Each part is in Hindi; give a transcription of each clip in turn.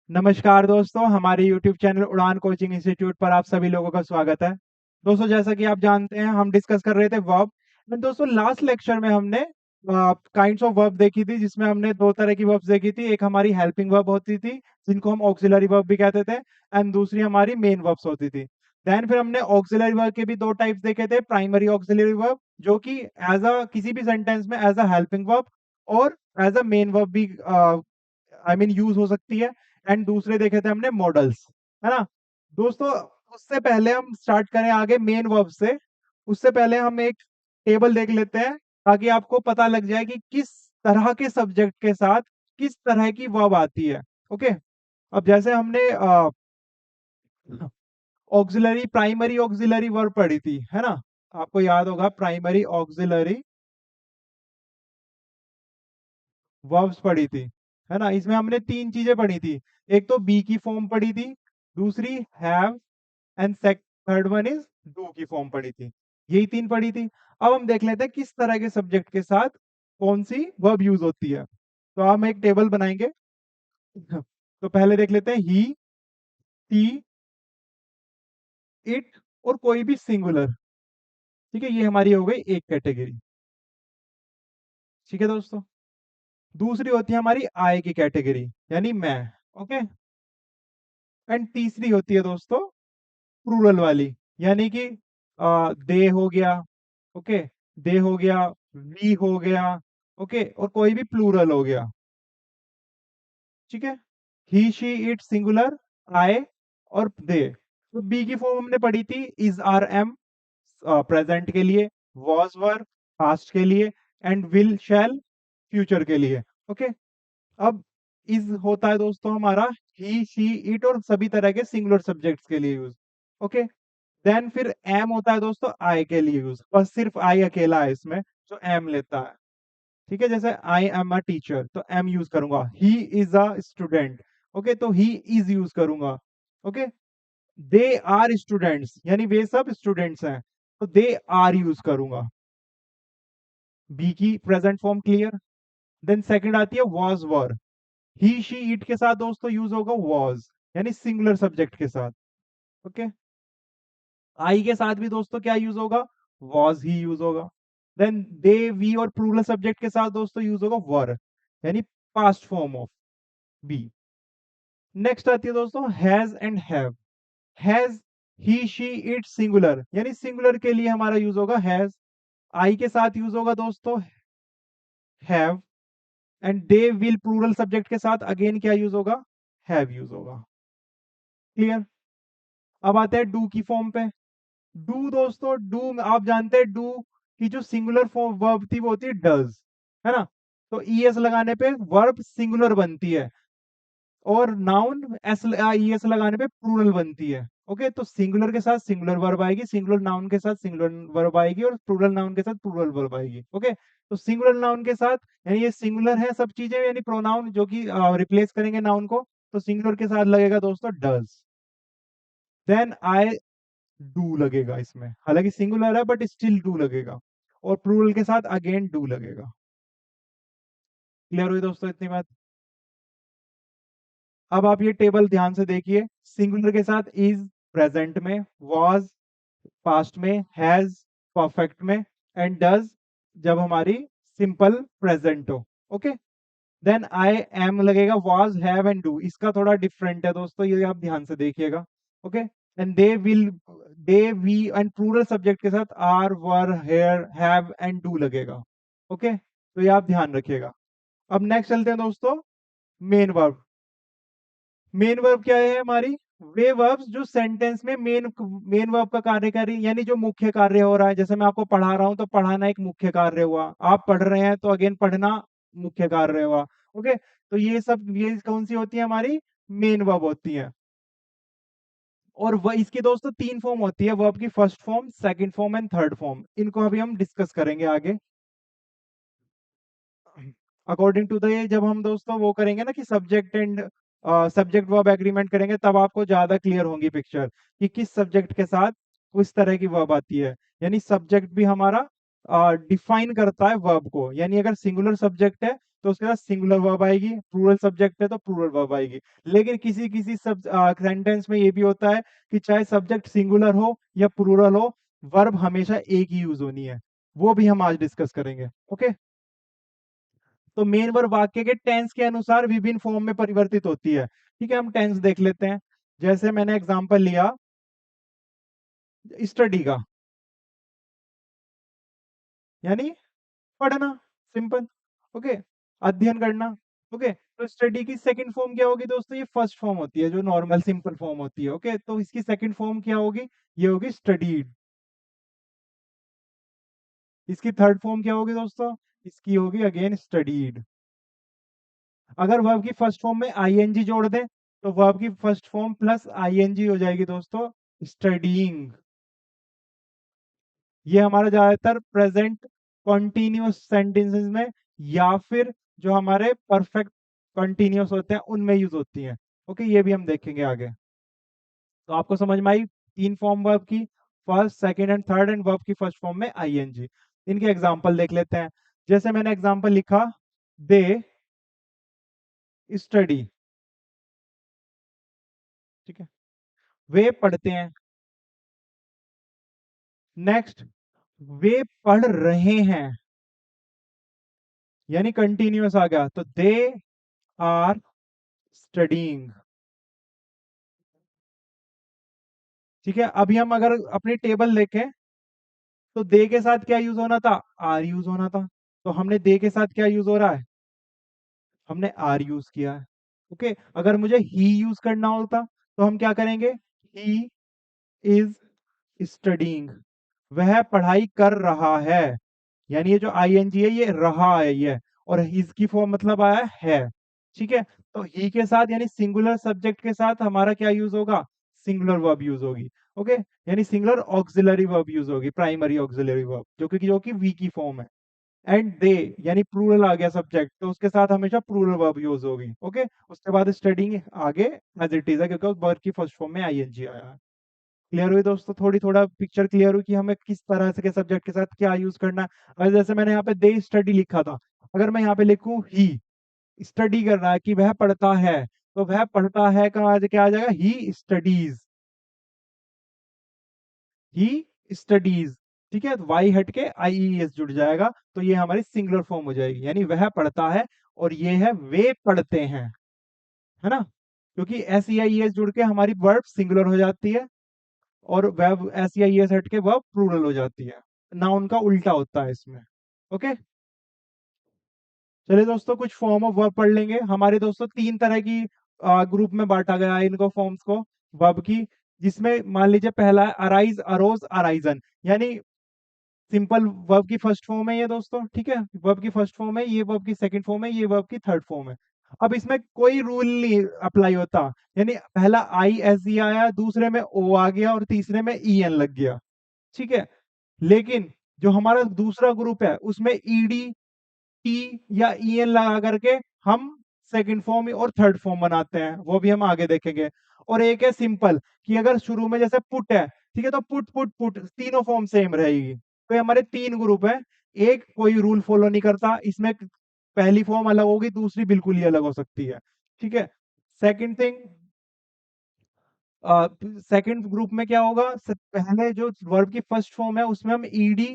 नमस्कार दोस्तों, हमारे YouTube चैनल उड़ान कोचिंग इंस्टीट्यूट पर आप सभी लोगों का स्वागत है। दोस्तों, जैसा कि आप जानते हैं, हम डिस्कस कर रहे थे वर्ब। एंड दोस्तों, लास्ट लेक्चर में हमने काइंड्स ऑफ वर्ब देखी थी, जिसमें हमने दो तरह की वर्ब्स देखी थी। एक हमारी हेल्पिंग वर्ब होती थी, जिनको हम ऑक्सिलरी वर्ब भी कहते थे, एंड दूसरी हमारी मेन वर्ब्स होती थी। देन फिर हमने ऑक्सिलरी वर्ब के भी दो टाइप्स देखे थे। प्राइमरी ऑक्सिलरी वर्ब, जो कि एज अ किसी भी सेंटेंस में एज अ हेल्पिंग वर्ब और एज अ मेन वर्ब भी यूज हो सकती है। एंड दूसरे देखे थे हमने मॉडल्स, है ना दोस्तों। उससे पहले हम स्टार्ट करें आगे मेन वर्ब से, उससे पहले हम एक टेबल देख लेते हैं, ताकि आपको पता लग जाए कि किस तरह के सब्जेक्ट के साथ किस तरह की वर्ब आती है। ओके, अब जैसे हमने ऑक्सिलरी प्राइमरी ऑक्सिलरी वर्ब पढ़ी थी, है ना। आपको याद होगा प्राइमरी ऑक्सिलरी वर्ब्स पढ़ी थी, है ना। इसमें हमने तीन चीजें पढ़ी थी। एक तो बी की फॉर्म पढ़ी थी, दूसरी have, and third one is do की फॉर्म पढ़ी थी। यही तीन पढ़ी थी। अब हम देख लेते हैं किस तरह के सब्जेक्ट के साथ कौन सी वर्ब यूज होती है। तो हम एक टेबल बनाएंगे। तो पहले देख लेते हैं ही, टी, इट और कोई भी सिंगुलर। ठीक है, ये हमारी हो गई एक कैटेगरी। ठीक है दोस्तों, दूसरी होती है हमारी आई की कैटेगरी, यानी मैं। ओके, एंड तीसरी होती है दोस्तों प्लूरल वाली, यानी कि दे हो गया। ओके, दे हो गया, वी हो गया। ओके, और कोई भी प्लूरल हो गया। ठीक है, ही, शी, इट सिंगुलर, आई और दे। तो बी की फॉर्म हमने पढ़ी थी इज, आर, एम प्रेजेंट के लिए, वॉज, वर पास्ट के लिए, एंड विल, शैल फ्यूचर के लिए। ओके, अब इज होता है दोस्तों हमारा ही, शी, इट और सभी तरह के सिंगुलर सब्जेक्ट्स के लिए यूज। ओके, देन फिर एम होता है दोस्तों आई के लिए यूज, बस सिर्फ आई अकेला है इसमें जो एम लेता है। ठीक है, जैसे आई एम अ टीचर तो एम यूज करूंगा। He is a student, okay, तो ही इज यूज करूंगा। ओके, दे आर स्टूडेंट्स, यानी वे सब स्टूडेंट्स हैं, तो दे आर यूज करूंगा। बी की present form clear. Then second आती है was, were. He, she, it के साथ दोस्तों यूज होगा वॉज, यानी सिंगुलर सब्जेक्ट के साथ। ओके, आई के साथ भी दोस्तों क्या यूज होगा, वॉज ही यूज होगा। देन दे, वी और प्लूरल सब्जेक्ट के साथ दोस्तों यूज होगा वर, यानी past form of be. Next आती है दोस्तों has and have. Has, he, she, it singular, यानी सिंगुलर के लिए हमारा यूज होगा हैज। आई के साथ यूज होगा दोस्तों have, and they, will plural subject के साथ अगेन क्या यूज होगा, हैव यूज होगा। क्लियर। अब आते हैं डू की फॉर्म पे। डू दोस्तों, डू आप जानते हैं डू की जो सिंगुलर फॉर्म वर्ब थी वो होती है डज, है ना। तो ईएस लगाने पे वर्ब सिंगुलर बनती है, और नाउन एस ईएस लगाने पे प्लूरल बनती है। ओके, तो सिंगुलर के साथ सिंगुलर वर्ब आएगी, सिंगुलर नाउन के साथ सिंगुलर वर्ब आएगी, और प्लूरल नाउन के साथ प्लूरल वर्ब आएगी। ओके, तो सिंगुलर नाउन के साथ, यानी ये सिंगुलर है सब चीजें, यानी प्रोनाउन जो कि रिप्लेस करेंगे नाउन को, तो सिंगुलर के साथ लगेगा दोस्तों डज। देन आई डू लगेगा इसमें, हालांकि सिंगुलर है बट स्टिल डू लगेगा, और प्लूरल के साथ अगेन डू लगेगा। क्लियर हुई दोस्तों इतनी बात। अब आप ये टेबल ध्यान से देखिए। सिंगुलर के साथ इज प्रेजेंट में, वॉज पास्ट में, हैज परफेक्ट में, एंड डज जब हमारी सिंपल प्रेजेंट हो। ओके, देन आई एम लगेगा वॉज, हैव एंड डू। इसका थोड़ा डिफरेंट है दोस्तों, ये आप ध्यान से देखिएगा। Okay, and they will, they, we and plural subject के साथ are, were, hair, have and do लगेगा। ओके, तो ये आप ध्यान रखिएगा। अब नेक्स्ट चलते हैं दोस्तों मेन वर्ब। मेन वर्ब क्या है हमारी, वे वर्ब्स जो सेंटेंस में मेन मेन वर्ब का कार्य कर रही, यानी जो मुख्य कार्य हो रहा है। जैसे मैं आपको पढ़ा रहा हूं तो पढ़ाना एक मुख्य कार्य हुआ, आप पढ़ रहे हैं तो अगेन पढ़ना मुख्य कार्य हुआ। ओके, तो ये सब ये कौन सी होती है हमारी, मेन वर्ब होती है। और वह इसकी दोस्तों तीन फॉर्म होती है वर्ब की, first form, second form and third form. इनको अभी हम डिस्कस करेंगे आगे अकॉर्डिंग टू द, जब हम दोस्तों वो करेंगे ना कि subject and subject verb agreement करेंगे, तब आपको ज्यादा क्लियर होंगी पिक्चर कि किस सब्जेक्ट के साथ किस तरह की वर्ब आती है। यानी सब्जेक्ट भी हमारा डिफाइन करता है वर्ब को, यानी अगर सिंगुलर सब्जेक्ट है तो उसके साथ सिंगुलर वर्ब आएगी, प्लूरल सब्जेक्ट है तो प्लूरल वर्ब आएगी। लेकिन किसी किसी सब सेंटेंस में ये भी होता है कि चाहे सब्जेक्ट सिंगुलर हो या प्लूरल हो, वर्ब हमेशा एक ही यूज होनी है। वो भी हम आज डिस्कस करेंगे। ओके, तो मेन वर्ब वाक्य के टेंस के अनुसार विभिन्न फॉर्म में परिवर्तित होती है। ठीक है, हम टेंस देख लेते हैं। जैसे मैंने एग्जांपल लिया स्टडी का, यानी पढ़ना, सिंपल। ओके, अध्ययन करना। ओके, तो स्टडी की सेकंड फॉर्म क्या होगी दोस्तों? ये फर्स्ट फॉर्म होती है जो नॉर्मल सिंपल फॉर्म होती है। ओके, तो इसकी सेकंड फॉर्म क्या होगी? ये होगी स्टडीड। इसकी थर्ड फॉर्म क्या होगी दोस्तों? इसकी होगी अगेन स्टडीड। अगर वर्ब की फर्स्ट फॉर्म में आईएनजी जोड़ दें तो वर्ब की फर्स्ट फॉर्म प्लस आईएनजी हो जाएगी दोस्तों स्टडीइंग। ये हमारा ज्यादातर प्रेजेंट कॉन्टिन्यूअस सेंटेंसेस में या फिर जो हमारे परफेक्ट कॉन्टिन्यूअस होते हैं उनमें यूज होती हैं। ओके, ये भी हम देखेंगे आगे। तो आपको समझ में आई तीन फॉर्म वर्ब की, first second and third, and verb की फर्स्ट फॉर्म में आईएनजी। इनके एग्जांपल देख लेते हैं। जैसे मैंने एग्जांपल लिखा, दे स्टडी। ठीक है, वे पढ़ते हैं। नेक्स्ट, वे पढ़ रहे हैं, यानी कंटिन्यूअस आ गया, तो दे आर स्टडीइंग। ठीक है, अभी हम अगर अपनी टेबल देखें तो दे के साथ क्या यूज होना था? आर यूज होना था। तो हमने दे के साथ क्या यूज हो रहा है? हमने आर यूज किया है। ओके, अगर मुझे ही यूज करना होता तो हम क्या करेंगे? ही इज स्टडीइंग, वह पढ़ाई कर रहा है। यानी ये जो आईएनजी है ये रहा है ये, और हिज की फॉर्म मतलब आया है। ठीक है, तो ही के साथ यानी सिंगुलर सब्जेक्ट के साथ हमारा क्या यूज होगा? सिंगुलर वर्ब यूज होगी। ओके, यानी सिंगुलर ऑक्सिलरी वर्ब यूज होगी, प्राइमरी ऑक्सिलरी वर्ब, जो कि वी की फॉर्म है। एंड दे यानी प्लूरल आ गया सब्जेक्ट, तो उसके साथ हमेशा प्लूरल वर्ब यूज होगी। ओके, उसके बाद स्टडिंग आगे एज इट इज है क्योंकि उस वर्ब की फर्स्ट फॉर्म में आईएनजी आया है। क्लियर हुई दोस्तों? थोड़ा पिक्चर क्लियर हुई कि हमें किस तरह से के सब्जेक्ट के साथ क्या यूज करना है। और जैसे मैंने यहाँ पे दे स्टडी लिखा था, अगर मैं यहाँ पे लिखूं ही स्टडी कर रहा है कि वह पढ़ता है, तो वह पढ़ता है का क्या आ जाएगा? He studies. He studies. ठीक है, तो वाई हट के आईईएस जुड़ जाएगा, तो ये हमारी सिंगुलर फॉर्म हो जाएगी, यानी वह पढ़ता है, और ये है वे पढ़ते हैं, है ना? क्योंकि एस ई आई एस जुड़ के हमारी वर्ब सिंगुलर हो जाती है, और web S E I S हट के वर्ब प्लूरल हो जाती है। नाउन का उल्टा होता है इसमें। ओके, चलिए दोस्तों कुछ फॉर्म ऑफ वर्ब पढ़ लेंगे। हमारे दोस्तों तीन तरह की ग्रुप में बांटा गया है इनको, फॉर्म्स को, वर्ब की। जिसमें मान लीजिए पहला है अराइज, अरोज, अराइजन, यानी सिंपल वर्ब की फर्स्ट फॉर्म है ये दोस्तों। ठीक है, वर्ब की फर्स्ट फॉर्म है, ये वर्ब की सेकंड फॉर्म है, ये वर्ब की थर्ड फॉर्म है। अब इसमें कोई रूल नहीं अप्लाई होता, यानी पहला आई एस ई आया, दूसरे में ओ आ गया, और तीसरे में ई एन लग गया। ठीक है, लेकिन जो हमारा दूसरा ग्रुप है उसमें ईडी, टी या ई एन लगा करके हम सेकंड फॉर्म और थर्ड फॉर्म बनाते हैं, वो भी हम आगे देखेंगे। और एक है सिंपल, कि अगर शुरू में जैसे पुट है, ठीक है, तो पुट पुट पुट तीनों फॉर्म सेम रहेगी। तो ये हमारे तीन ग्रुप है। एक कोई रूल फॉलो नहीं करता इसमें, पहली फॉर्म अलग होगी, दूसरी बिल्कुल ही अलग हो सकती है। ठीक है, सेकंड थिंग, सेकंड ग्रुप में क्या होगा? पहले जो वर्ब की फर्स्ट फॉर्म है उसमें हम ईडी,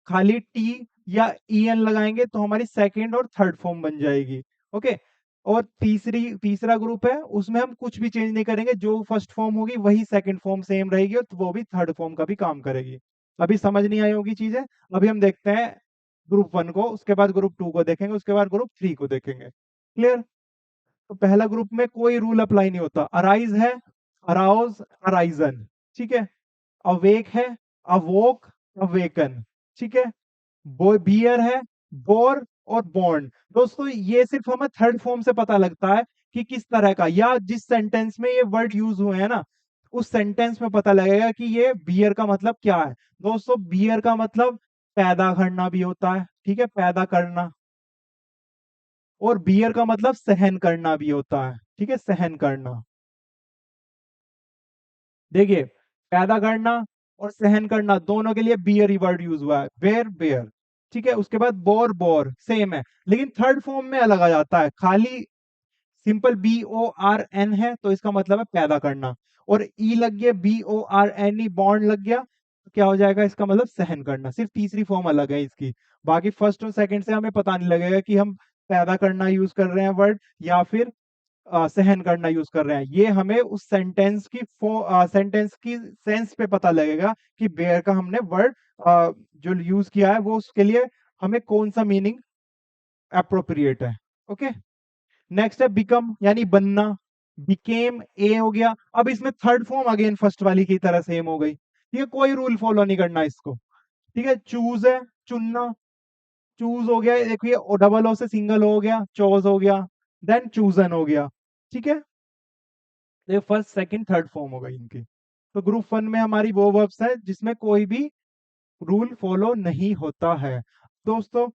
खाली टी या ई एन लगाएंगे तो हमारी सेकंड और थर्ड फॉर्म बन जाएगी। ओके, और तीसरा ग्रुप है उसमें हम कुछ भी चेंज नहीं करेंगे, जो फर्स्ट फॉर्म होगी वही सेकंड फॉर्म सेम रहेगी, और वो भी थर्ड फॉर्म का भी काम करेगी। अभी समझ नहीं आई होगी चीजें। अभी हम देखते हैं ग्रुप वन को, उसके बाद ग्रुप टू को देखेंगे, उसके बाद ग्रुप थ्री को देखेंगे। क्लियर? तो पहला ग्रुप में कोई रूल अप्लाई नहीं होता। अराइज है, अराउज, अराइजन। ठीक है, अवेक है, अवोक, अवेकन। ठीक है, बियर है, बोर और बॉर्न। दोस्तों ये सिर्फ हमें थर्ड फॉर्म से पता लगता है कि किस तरह का, या जिस सेंटेंस में ये वर्ड यूज हुए हैं ना, उस सेंटेंस में पता लगेगा कि ये बियर का मतलब क्या है। दोस्तों बियर का मतलब पैदा करना भी होता है। ठीक है, पैदा करना। और बियर का मतलब सहन करना भी होता है। ठीक है, सहन करना। देखिए, पैदा करना और सहन करना दोनों के लिए बियर ही वर्ड यूज हुआ है, बेयर बेयर। ठीक है, उसके बाद बोर बोर सेम है, लेकिन थर्ड फॉर्म में अलग आ जाता है। खाली सिंपल BORN है तो इसका मतलब है पैदा करना, और ई लग गया BORNE बॉन्ड लग गया तो क्या हो जाएगा, इसका मतलब सहन करना। सिर्फ तीसरी फॉर्म अलग है इसकी। बाकी फर्स्ट और सेकंड से हमें पता नहीं लगेगा कि हम पैदा करना यूज कर रहे हैं वर्ड या फिर सहन करना यूज कर रहे हैं। ये हमें उस सेंटेंस की सेंस पे पता लगेगा कि बेयर का हमने वर्ड जो यूज किया है वो उसके लिए हमें कौन सा मीनिंग अप्रोप्रिएट है। ओके, नेक्स्ट है बिकम यानी बनना, बिकेम ए हो गया। अब इसमें थर्ड फॉर्म अगेन फर्स्ट वाली की तरह सेम हो गई, ठीक है, कोई रूल फॉलो नहीं करना इसको। ठीक है, चूज है चुनना, चूज हो गया, देखिए डबल ओ से सिंगल हो गया, चोज हो गया, देन चूजन हो गया। ठीक है, ये फर्स्ट सेकंड थर्ड फॉर्म हो गई इनकी। तो ग्रुप वन में हमारी वो वर्ब्स है जिसमें कोई भी रूल फॉलो नहीं होता है। दोस्तों,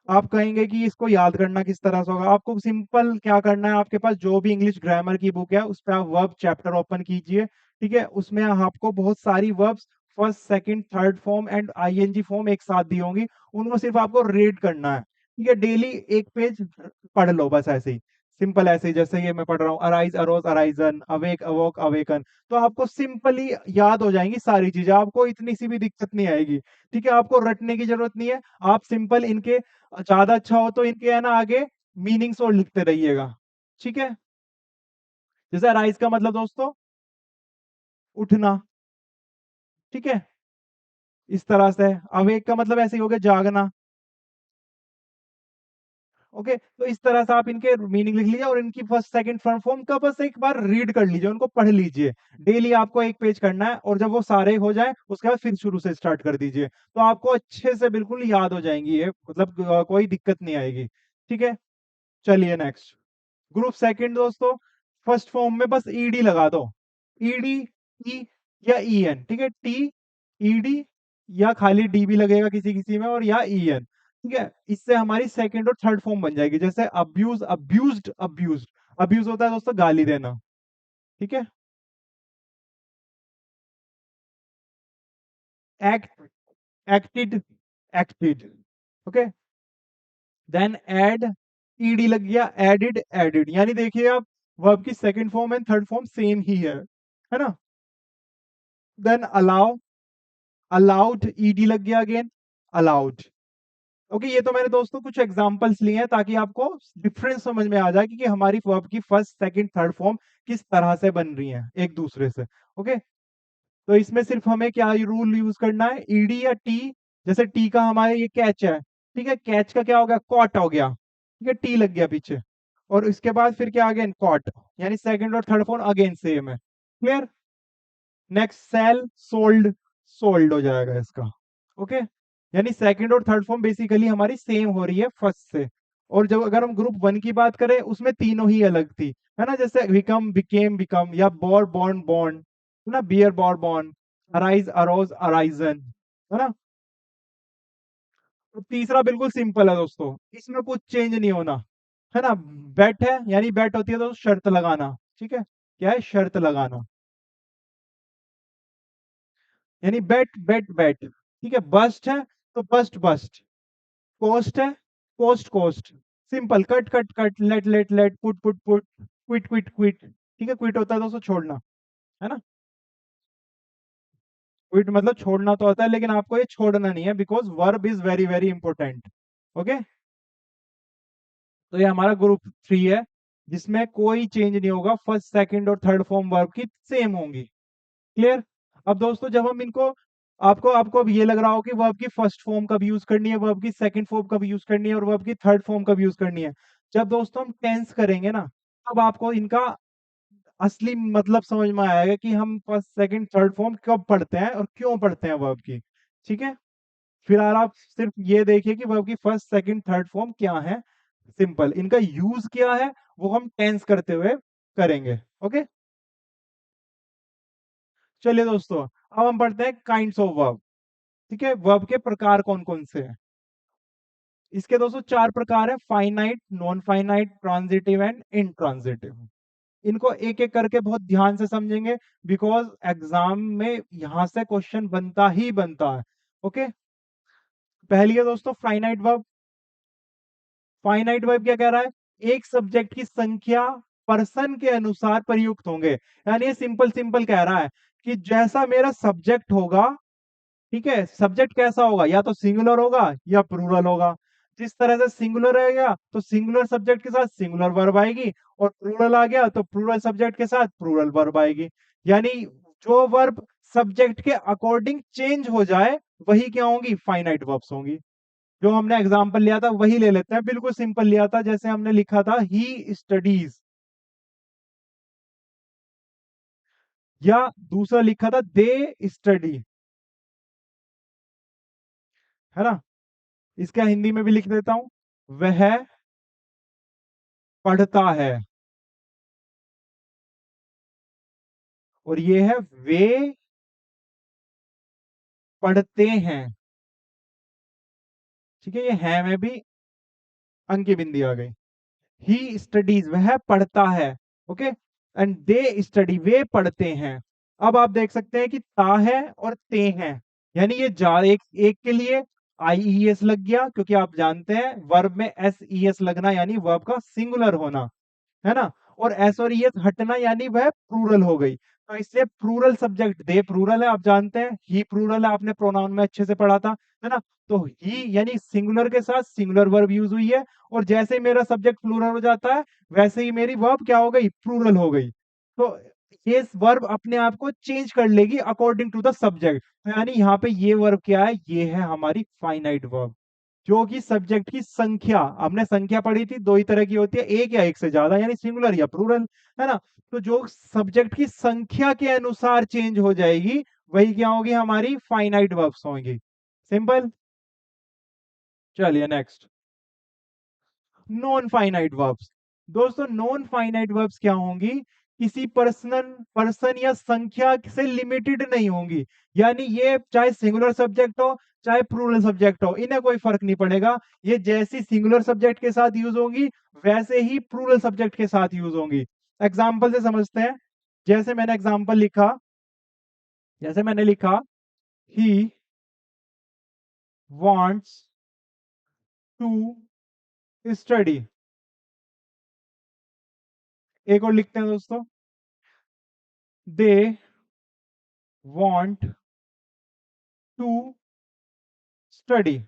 आप कहेंगे कि इसको याद करना किस तरह से होगा। आपको सिंपल क्या करना है, आपके पास जो भी इंग्लिश ग्रामर की बुक है उस पर आप वर्ब चैप्टर ओपन कीजिए। ठीक है, उसमें आपको बहुत सारी verbs first second third form and I N G form एक साथ दी होंगी, उनको सिर्फ आपको रीड करना है। ठीक है, डेली एक पेज पढ़ लो बस ऐसे ही, सिंपल ऐसे ही जैसे ये मैं पढ़ रहा हूँ, arise arose arisen, awake awoke awaken. तो आपको सिंपली याद हो जाएंगी सारी चीजें, आपको इतनी सी भी दिक्कत नहीं आएगी। ठीक है, आपको रटने की जरूरत नहीं है। आप सिंपल इनके ज्यादा अच्छा हो तो इनके है ना आगे मीनिंग्स और लिखते रहिएगा। ठीक है, जैसे राइज का मतलब दोस्तों उठना। ठीक है, इस तरह से अवेक का मतलब ऐसे ही हो गया जागना। ओके, तो इस तरह से आप इनके मीनिंग लिख लीजिए और इनकी फर्स्ट सेकंड थर्ड फॉर्म का बस एक बार रीड कर लीजिए, उनको पढ़ लीजिए। डेली आपको एक पेज करना है और जब वो सारे हो जाए उसके बाद फिर शुरू से स्टार्ट कर दीजिए, तो आपको अच्छे से बिल्कुल याद हो जाएंगी ये, मतलब कोई दिक्कत नहीं आएगी। ठीक है, चलिए नेक्स्ट ग्रुप सेकंड दोस्तों, फर्स्ट फॉर्म में बस ईडी लगा दो, ईडी ई या ईएन। ठीक है, टी ईडी या खाली डी भी लगेगा किसी किसी में, और या ईएन। ठीक है, इससे हमारी सेकंड और थर्ड फॉर्म बन जाएगी, जैसे अब्यूज अब्यूज्ड अब्यूज्ड। अब्यूज होता है दोस्तों गाली देना। ठीक है, act acted acted. Okay, then add ED लग गया, एडिड एडिड। यानी देखिए आप वर्ब की second form and third form same ही है ना। देन अलाउ, अलाउड ईडी लग गया अगेन, अलाउड। ओके, ये तो मैंने दोस्तों कुछ एग्जांपल्स लिए हैं ताकि आपको डिफरेंस समझ में आ जाए कि हमारी वर्ब की फर्स्ट सेकंड थर्ड फॉर्म किस तरह से बन रही हैं एक दूसरे से। ओके, तो इसमें सिर्फ हमें क्या रूल यूज करना है, ईडी या टी। जैसे टी का हमारे ये कैच है, ठीक है, कैच का क्या हो गया, कॉट हो गया। ठीक है, टी लग गया पीछे, और इसके बाद फिर क्या अगेन कॉट, यानी सेकंड और थर्ड फॉर्म अगेन सेम है। Clear, next sell sold, sold हो जाएगा इसका। ओके, यानी सेकंड और थर्ड फॉर्म बेसिकली हमारी सेम हो रही है फर्स्ट से। और जब अगर हम ग्रुप वन की बात करें उसमें तीनों ही अलग थी, है ना, जैसे बिकम बिकेम बिकम, या बोर बॉर्न बॉर्न, है ना, bear bore born, arise arose arisen, है ना। तो तीसरा बिल्कुल सिंपल है दोस्तों, इसमें कुछ चेंज नहीं होना, है ना। बेट है, यानी बेट होती है तो शर्त लगाना। ठीक है, क्या है, शर्त लगाना, यानी बेट बेट बेट। ठीक है, बस्ट है तो बस्ट बस्ट, कोस्ट है cost cost, simple, cut cut cut, let let let, put put put, quit quit quit. ठीक है, क्विट होता है दोस्तों छोड़ना, है ना। क्विट मतलब छोड़ना तो होता है, लेकिन आपको ये छोड़ना नहीं है, because verb is very very important. Okay, तो ये हमारा ग्रुप थ्री है जिसमें कोई चेंज नहीं होगा, फर्स्ट सेकंड और थर्ड फॉर्म वर्ब की सेम होंगी। क्लियर। अब दोस्तों जब हम इनको, आपको आपको अब ये लग रहा हो कि वर्ब की फर्स्ट फॉर्म कब यूज करनी है, वर्ब की सेकंड फॉर्म कब यूज करनी है, और वर्ब की थर्ड फॉर्म कब यूज करनी है। जब दोस्तों हम टेंस करेंगे ना, तब आपको इनका असली मतलब समझ में आएगा कि हम फर्स्ट सेकंड थर्ड फॉर्म कब पढ़ते हैं और क्यों पढ़ते हैं वर्ब की। ठीक है, फिलहाल आप सिर्फ ये देखिए कि वर्ब की फर्स्ट सेकंड थर्ड फॉर्म क्या है, सिंपल इनका यूज क्या है वो हम टेंस करते हुए करेंगे। ओके, चलिए दोस्तों, अब हम पढ़ते हैं काइंड्स ऑफ वर्ब। ठीक है, वर्ब के प्रकार कौन कौन से हैं। इसके दोस्तों चार प्रकार है, finite, non finite, transitive and intransitive. इनको एक एक करके बहुत ध्यान से समझेंगे, बिकॉज एग्जाम में यहां से क्वेश्चन बनता ही बनता है। ओके, पहली है दोस्तों फाइनाइट वर्ब। फाइनाइट वर्ब क्या कह रहा है, एक सब्जेक्ट की संख्या पर्सन के अनुसार प्रयुक्त होंगे। यानी ये सिंपल सिंपल कह रहा है कि जैसा मेरा सब्जेक्ट होगा, ठीक है, सब्जेक्ट कैसा होगा, या तो सिंगुलर होगा या प्लूरल होगा। जिस तरह से सिंगुलर रहेगा तो सिंगुलर सब्जेक्ट के साथ सिंगुलर वर्ब आएगी, और प्लूरल आ गया तो प्लूरल सब्जेक्ट के साथ प्लूरल वर्ब आएगी। यानी जो वर्ब सब्जेक्ट के अकॉर्डिंग चेंज हो जाए वही क्या होंगी, फाइनाइट वर्ब्स होंगी। जो हमने एग्जांपल लिया था वही ले लेते हैं, बिल्कुल सिंपल लिया था, जैसे हमने लिखा था ही स्टडीज, या दूसरा लिखा था दे स्टडी, है ना। इसका हिंदी में भी लिख देता हूं, वह पढ़ता है। और ये है वे पढ़ते हैं। ठीक है, ये है में भी अंक की बिंदी आ गई। ही स्टडीज, वह पढ़ता है। ओके, एंड दे स्टडी, वे पढ़ते हैं। अब आप देख सकते हैं कि ता है और ते हैं, यानी ये जा एक एक के लिए आई ई एस लग गया, क्योंकि आप जानते हैं वर्ब में एस ई एस लगना यानी वर्ब का सिंगुलर होना, है ना। और एस और ईएस हटना यानी वह प्लूरल हो गई। तो इससे प्लूरल सब्जेक्ट दे प्लूरल है, आप जानते हैं ही प्लूरल है, आपने प्रोनाउन में अच्छे से पढ़ा था, है ना। तो ही यानी सिंगुलर के साथ सिंगुलर वर्ब यूज हुई है, और जैसे ही मेरा सब्जेक्ट प्लूरल हो जाता है वैसे ही मेरी वर्ब क्या हो गई, प्लूरल हो गई। तो ये वर्ब अपने आप को चेंज कर लेगी अकॉर्डिंग टू द सब्जेक्ट। तो यानी यहाँ पे ये वर्ब क्या है, ये है हमारी फाइनाइट वर्ब, जो कि सब्जेक्ट की संख्या, हमने संख्या पढ़ी थी, दो ही तरह की होती है, एक या एक से ज्यादा, यानी सिंगुलर या प्लूरल, है ना। तो जो सब्जेक्ट की संख्या के अनुसार चेंज हो जाएगी वही क्या होगी, हमारी फाइनाइट वर्ब्स होंगी। सिंपल। चलिए नेक्स्ट, नॉन फाइनाइट वर्ब्स। दोस्तों नॉन फाइनाइट वर्ब्स क्या होंगी, किसी पर्सन या संख्या से लिमिटेड नहीं होंगी। यानी ये चाहे सिंगुलर सब्जेक्ट हो चाहे प्लूरल सब्जेक्ट हो, इन्हें कोई फर्क नहीं पड़ेगा। ये जैसी सिंगुलर सब्जेक्ट के साथ यूज होंगी वैसे ही प्लूरल सब्जेक्ट के साथ यूज होंगी। एग्जाम्पल से समझते हैं। जैसे मैंने एग्जाम्पल लिखा, जैसे मैंने लिखा ही वॉन्ट्स टू स्टडी। एक और लिखते हैं दोस्तों, they want to study.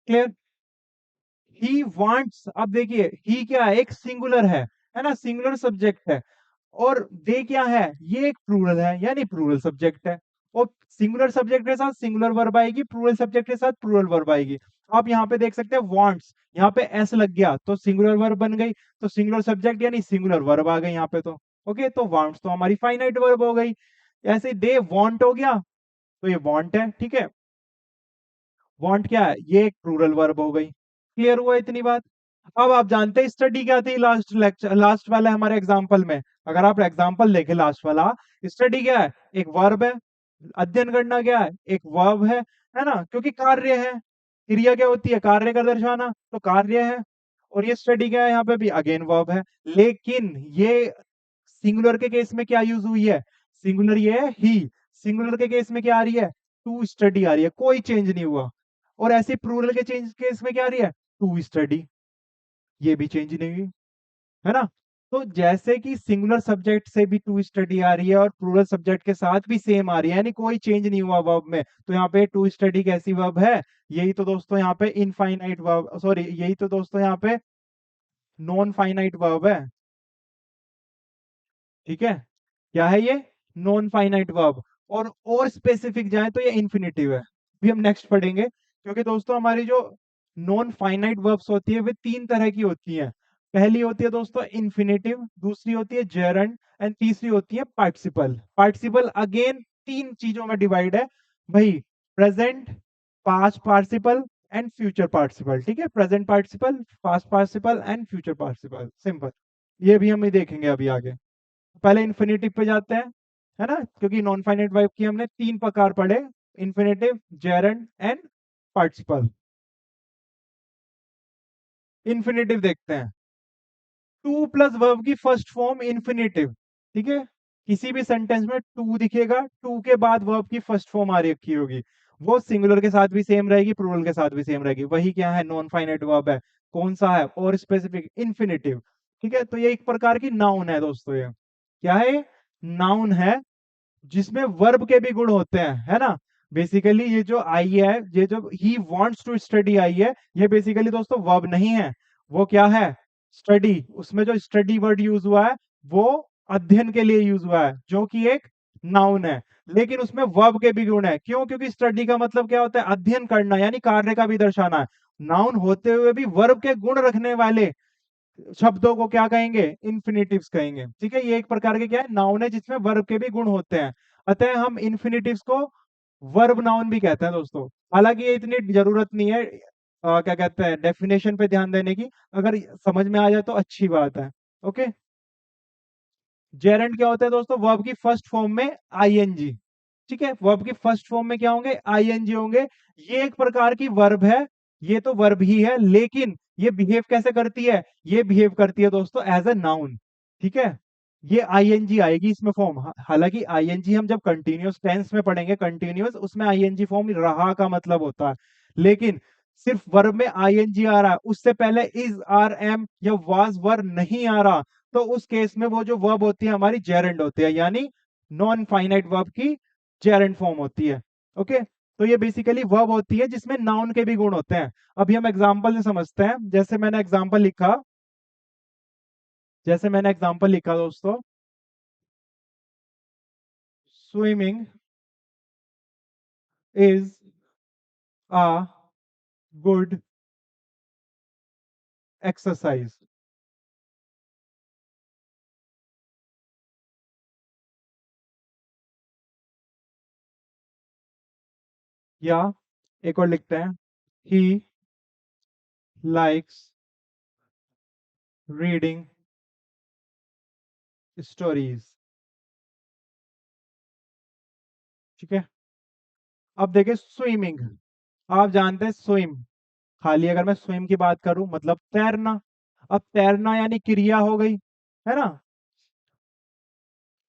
Clear. He wants, अब देखिए ही क्या है, एक सिंगुलर है ना, सिंगुलर सब्जेक्ट है। और दे क्या है, ये एक प्लूरल है यानी प्लूरल सब्जेक्ट है। और सिंगुलर सब्जेक्ट के साथ सिंगुलर वर्ब आएगी, प्लूरल सब्जेक्ट के साथ प्लूरल वर्ब आएगी। आप यहाँ पे देख सकते हैं वांट्स, यहाँ पे एस लग गया तो सिंगुलर वर्ब बन गई, तो सिंगुलर सब्जेक्ट यानी सिंगुलर वर्ब आ गई यहाँ पे। तो ओके, तो वांट्स तो हमारी फाइनाइट वर्ब हो गई। ऐसे दे वांट हो गया, तो ये वांट है, ठीक है। वांट क्या है, ये एक प्लूरल वर्ब हो गई। क्लियर हुआ इतनी बात। अब आप जानते हैं स्टडी क्या थी, लास्ट लेक्चर, लास्ट वाला हमारे एग्जांपल में, अगर आप एग्जांपल देखें लास्ट वाला, स्टडी क्या है, एक वर्ब है। अध्ययन करना क्या है, एक वर्ब है ना, क्योंकि कार्य है। क्रिया क्या होती है, कार्य का दर्शाना, तो कार्य है। और ये स्टडी क्या है, यहाँ पे भी अगेन वर्ब है। लेकिन ये सिंगुलर के केस में क्या यूज हुई है, सिंगुलर ये है ही, सिंगुलर के केस में क्या आ रही है, टू स्टडी आ रही है, कोई चेंज नहीं हुआ। और ऐसे प्लूरल के चेंज केस में क्या आ रही है, टू स्टडी, ये भी चेंज नहीं हुई, है ना। तो जैसे कि सिंगुलर सब्जेक्ट से भी टू स्टडी आ रही है और प्लूरल सब्जेक्ट के साथ भी सेम आ रही है, यानी कोई चेंज नहीं हुआ वर्ब में, तो यहाँ पे टू स्टडी कैसी वर्ब है, यही तो दोस्तों यहाँ पे इनफाइनाइट वर्ब, सॉरी यही तो दोस्तों यहाँ पे नॉन फाइनाइट वर्ब है। ठीक है, क्या है ये, नॉन फाइनाइट वर्ब। और स्पेसिफिक जाए तो ये इन्फिनेटिव है, भी हम नेक्स्ट पढ़ेंगे। क्योंकि दोस्तों हमारी जो नॉन फाइनाइट वर्ब्स होती है वे तीन तरह की होती हैं। पहली होती है दोस्तों इन्फिनेटिव, दूसरी होती है जेरंड, एंड तीसरी होती है पार्टिसिपल। पार्टिसिपल अगेन तीन चीजों में डिवाइड है भाई, present, past participle and future participle. ठीक है, present participle, past participle and future participle, simple. ये भी हम ही देखेंगे अभी आगे। पहले इन्फिनेटिव पे जाते हैं, है ना, क्योंकि नॉन फाइनाइट वर्ब की हमने तीन प्रकार पढ़े, infinitive, gerund and participle. Infinitive देखते हैं, टू प्लस वर्ब की फर्स्ट फॉर्म इन्फिनेटिव। ठीक है, किसी भी सेंटेंस में टू दिखेगा, टू के बाद वर्ब की फर्स्ट फॉर्म आ रखी होगी। वो सिंगुलर के साथ भी सेम रहेगी, प्लूरल के साथ भी सेम रहेगी। वही क्या है, नॉन फाइनाइट वर्ब है। कौन सा है, और स्पेसिफिक इन्फिनेटिव। ठीक है, तो ये एक प्रकार की नाउन है दोस्तों। ये क्या है, नाउन है जिसमें वर्ब के भी गुण होते हैं, है ना। बेसिकली ये जो आई है, ये जो ही वांट्स टू स्टडी आई है, ये बेसिकली दोस्तों वर्ब नहीं है। वो क्या है, स्टडी। उसमें जो स्टडी वर्ड यूज हुआ है वो अध्ययन के लिए यूज हुआ है, जो कि एक नाउन है। लेकिन उसमें वर्ब के भी गुण है। क्यों, क्योंकि स्टडी का मतलब क्या होता है, अध्ययन करना, यानी कार्य का भी दर्शाना है। नाउन होते हुए भी वर्ब के गुण रखने वाले शब्दों को क्या कहेंगे, इन्फिनिटिव्स कहेंगे। ठीक है, ये एक प्रकार के क्या है, नाउन है जिसमें वर्ब के भी गुण होते हैं। अतः हम इन्फिनिटिव्स को वर्ब नाउन भी कहते हैं दोस्तों। हालांकि ये इतनी जरूरत नहीं है क्या कहते हैं, डेफिनेशन पे ध्यान देने की। अगर समझ में आ जाए तो अच्छी बात है। ओके, जेरेंड क्या होता है दोस्तों, वर्ब की फर्स्ट फॉर्म में आईएनजी। ठीक है, वर्ब की फर्स्ट फॉर्म में क्या होंगे, आईएनजी होंगे। ये एक प्रकार की वर्ब है, ये तो वर्ब ही है, लेकिन ये बिहेव कैसे करती है, ये बिहेव करती है दोस्तों एज ए नाउन। ठीक है, ये आईएनजी आएगी इसमें फॉर्म। हालांकि आईएनजी हम जब कंटिन्यूअस टेंस में पढ़ेंगे, कंटिन्यूअस, उसमें आईएनजी फॉर्म रहा का मतलब होता है। लेकिन सिर्फ वर्ब में आईएनजी आ रहा है, उससे पहले इज, आर, एम या वाज वर नहीं आ रहा, तो उस केस में वो जो वर्ब होती है हमारी जेरेंड होती है, यानी नॉन फाइनाइट वर्ब की जेरेंड फॉर्म होती है। ओके, तो ये बेसिकली वर्ब होती है जिसमें नाउन के भी गुण होते हैं। अभी हम एग्जांपल से समझते हैं। जैसे मैंने एग्जांपल लिखा दोस्तों, swimming is a good exercise. या एक और लिखते हैं, ही लाइक्स रीडिंग स्टोरीज। ठीक है, अब देखिए स्विमिंग, आप जानते हैं स्विम, खाली अगर मैं स्विम की बात करूं मतलब तैरना। अब तैरना यानी क्रिया हो गई, है ना,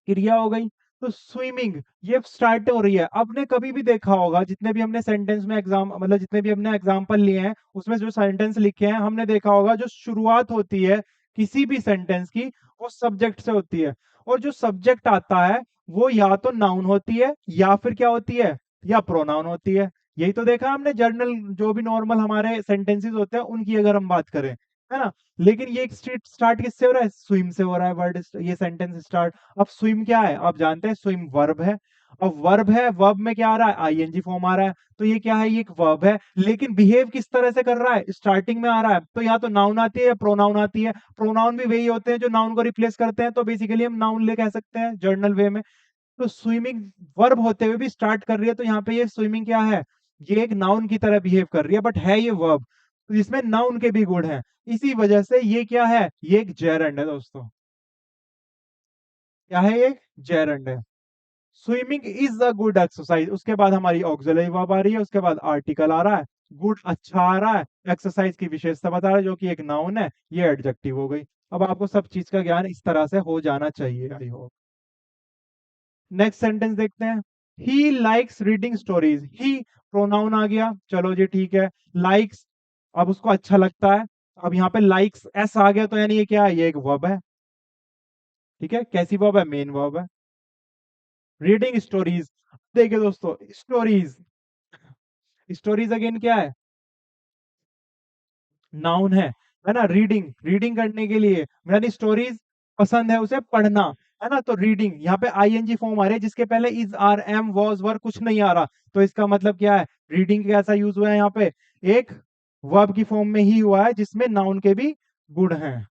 क्रिया हो गई। तो स्विमिंग ये स्टार्ट हो रही है। आपने कभी भी देखा होगा, जितने भी हमने सेंटेंस में एग्जाम मतलब जितने भी हमने एग्जाम्पल लिए हैं, उसमें जो सेंटेंस लिखे हैं, हमने देखा होगा जो शुरुआत होती है किसी भी सेंटेंस की, वो सब्जेक्ट से होती है। और जो सब्जेक्ट आता है वो या तो नाउन होती है, या फिर क्या होती है, या प्रोनाउन होती है। यही तो देखा हमने, जर्नल जो भी नॉर्मल हमारे सेंटेंसेस होते हैं उनकी अगर हम बात करें, है ना। लेकिन ये स्टार्ट किससे हो रहा है, स्विम से हो रहा है वर्ड, ये सेंटेंस स्टार्ट। अब स्विम क्या है, आप जानते हैं स्विम वर्ब है। अब वर्ब है, वर्ब में क्या आ रहा है, आईएनजी फॉर्म आ रहा है। तो ये क्या है, ये एक वर्ब है, लेकिन बिहेव किस तरह से कर रहा है, स्टार्टिंग में आ रहा है। तो या तो नाउन आती है या प्रोनाउन आती है। प्रोनाउन भी वही होते हैं जो नाउन को रिप्लेस करते हैं, तो बेसिकली हम नाउन ले कह सकते हैं जर्नल वे में। तो स्विमिंग वर्ब होते हुए भी स्टार्ट कर रही है, तो यहाँ पे ये स्विमिंग क्या है, ये एक नाउन की तरह बिहेव कर रही है, बट है ये वर्ब, तो इसमें नाउन के भी गुण हैं। इसी वजह से ये क्या है, ये एक जेरंड है दोस्तों। क्या है, ये जेरंड है। Swimming is a good exercise, उसके बाद हमारी ऑक्सिलरी वर्ब आ रही है, उसके बाद आर्टिकल आ रहा है, गुड अच्छा आ रहा है, एक्सरसाइज की विशेषता बता रहा है जो कि एक नाउन है, ये एडजेक्टिव हो गई। अब आपको सब चीज का ज्ञान इस तरह से हो जाना चाहिए, आई होप। नेक्स्ट सेंटेंस देखते हैं, he likes reading stories. He pronoun आ गया, चलो जी ठीक है। लाइक्स, अब उसको अच्छा लगता है। अब यहाँ पे लाइक्स एस आ गया, तो यानी ये क्या है, ये एक वर्ब है। ठीक है, कैसी वर्ब है, मेन वर्ब है। रीडिंग स्टोरीज, देखिए दोस्तों, स्टोरीज, स्टोरीज अगेन क्या है, नाउन है ना। रीडिंग, रीडिंग करने के लिए, यानी स्टोरीज पसंद है उसे पढ़ना, है ना। तो रीडिंग, यहाँ पे आईएनजी फॉर्म आ रही है जिसके पहले इज, आर, एम, वॉज, वर कुछ नहीं आ रहा। तो इसका मतलब क्या है, रीडिंग कैसा यूज हुआ है यहाँ पे, एक वर्ब की फॉर्म में ही हुआ है जिसमें नाउन के भी गुण हैं।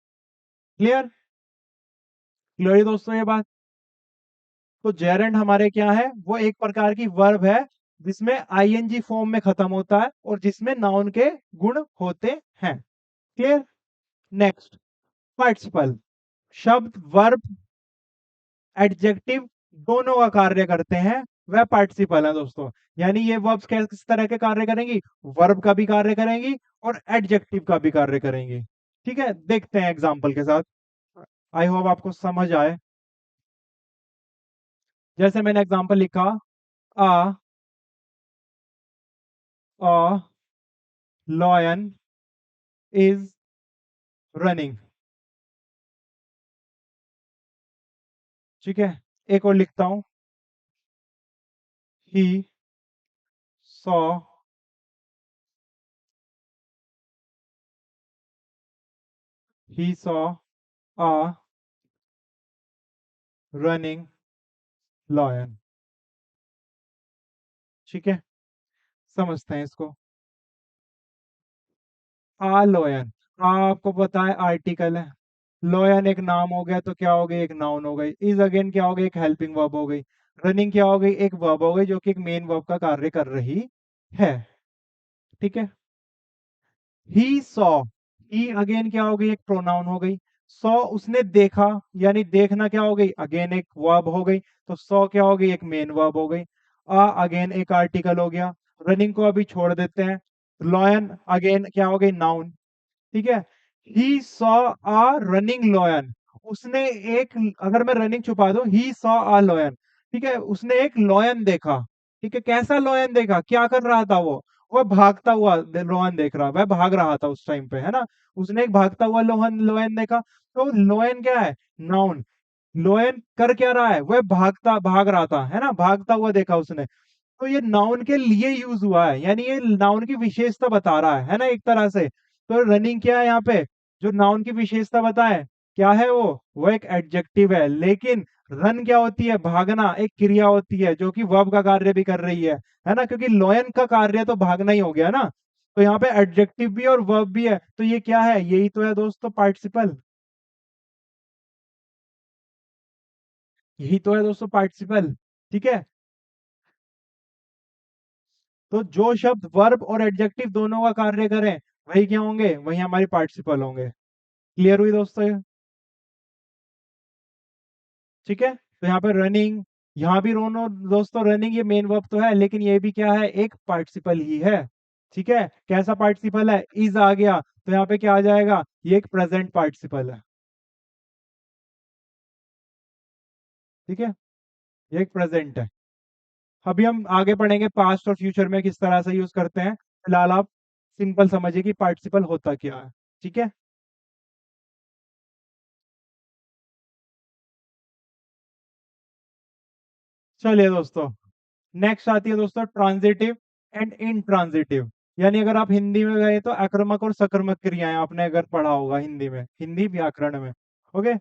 क्लियर, क्लियर है दोस्तों ये बात। तो जेरेंड हमारे क्या है, वो एक प्रकार की वर्ब है जिसमें आईएनजी फॉर्म में खत्म होता है और जिसमें नाउन के गुण होते हैं। क्लियर। नेक्स्ट, पार्टिसिपल, शब्द वर्ब एडजेक्टिव दोनों का कार्य करते हैं, वह पार्टिसिपल है दोस्तों। यानी ये वर्ब्स किस तरह के कार्य करेंगी, वर्ब का भी कार्य करेंगी और एडजेक्टिव का भी कार्य करेंगी। ठीक है, देखते हैं एग्जांपल के साथ, आई होप आपको समझ आए। जैसे मैंने एग्जांपल लिखा, आ अ लॉयन इज रनिंग। ठीक है, एक और लिखता हूं। He saw he saw a running lion. ठीक है, समझते हैं इसको। आ लॉयन, आपको पता है आर्टिकल है। लॉयन एक नाम हो गया तो क्या हो गई, एक नाउन हो गई। इज अगेन क्या हो गई, एक हेल्पिंग वर्ब हो गई। रनिंग क्या हो गई, एक वर्ब हो गई जो कि एक मेन वर्ब का कार्य कर रही है। ठीक है। ही सॉ, ही अगेन क्या हो गई, एक प्रोनाउन हो गई। सॉ उसने देखा, यानी देखना क्या हो गई, अगेन एक वर्ब हो गई। तो सॉ क्या हो गई, एक मेन वर्ब हो गई। आ अगेन एक आर्टिकल हो गया। रनिंग को अभी छोड़ देते हैं। लॉयन अगेन क्या हो गई, नाउन। ठीक है। He saw a running lion, उसने एक, अगर मैं रनिंग छुपा दूं, ही सॉ अ लॉयन। ठीक है, उसने एक लॉयन देखा। ठीक है, कैसा लॉयन देखा, क्या कर रहा था वो भागता हुआ लॉयन देख रहा, वह भाग रहा था उस टाइम पे, है ना। उसने एक भागता हुआ लोहन लॉयन देखा। तो लॉयन क्या है, नाउन। लॉयन कर क्या रहा है, वह भाग रहा था, है ना, भागता हुआ देखा उसने। तो ये नाउन के लिए यूज हुआ है, यानी ये नाउन की विशेषता बता रहा है ना, एक तरह से। तो रनिंग क्या है यहाँ पे, जो नाउन की विशेषता बताए, क्या है वो एक एडजेक्टिव है। लेकिन रन क्या होती है, भागना एक क्रिया होती है जो कि वर्ब का कार्य भी कर रही है ना, क्योंकि लॉयन का कार्य तो भागना ही हो गया ना। तो यहाँ पे एडजेक्टिव भी और वर्ब भी है, तो ये क्या है, यही तो है दोस्तों पार्टिसिपल। यही तो है दोस्तों पार्टिसिपल। ठीक है। तो जो शब्द वर्ब और एडजेक्टिव दोनों का कार्य करें, वही क्या होंगे, वही हमारी पार्टिसिपल होंगे। क्लियर हुई दोस्तों ये? ठीक है, तो यहाँ पे रनिंग, यहाँ भी रोनो दोस्तों, रनिंग ये मेन वर्ब तो है, लेकिन ये भी क्या है, एक पार्टिसिपल ही है। ठीक है, कैसा पार्टिसिपल है, इज आ गया तो यहाँ पे क्या आ जाएगा, ये एक प्रेजेंट पार्टिसिपल है। ठीक है, ये एक प्रेजेंट है। अभी हम आगे पढ़ेंगे पास्ट और फ्यूचर में किस तरह से यूज करते हैं। फिलहाल आप सिंपल समझिए कि पार्टिसिपल होता क्या है। ठीक है। चलिए दोस्तों, नेक्स्ट आती है दोस्तों ट्रांजिटिव एंड इनट्रांजिटिव। यानी अगर आप हिंदी में गए तो आक्रामक और सकर्मक क्रियाएं आपने अगर पढ़ा होगा हिंदी में, हिंदी व्याकरण में। ओके।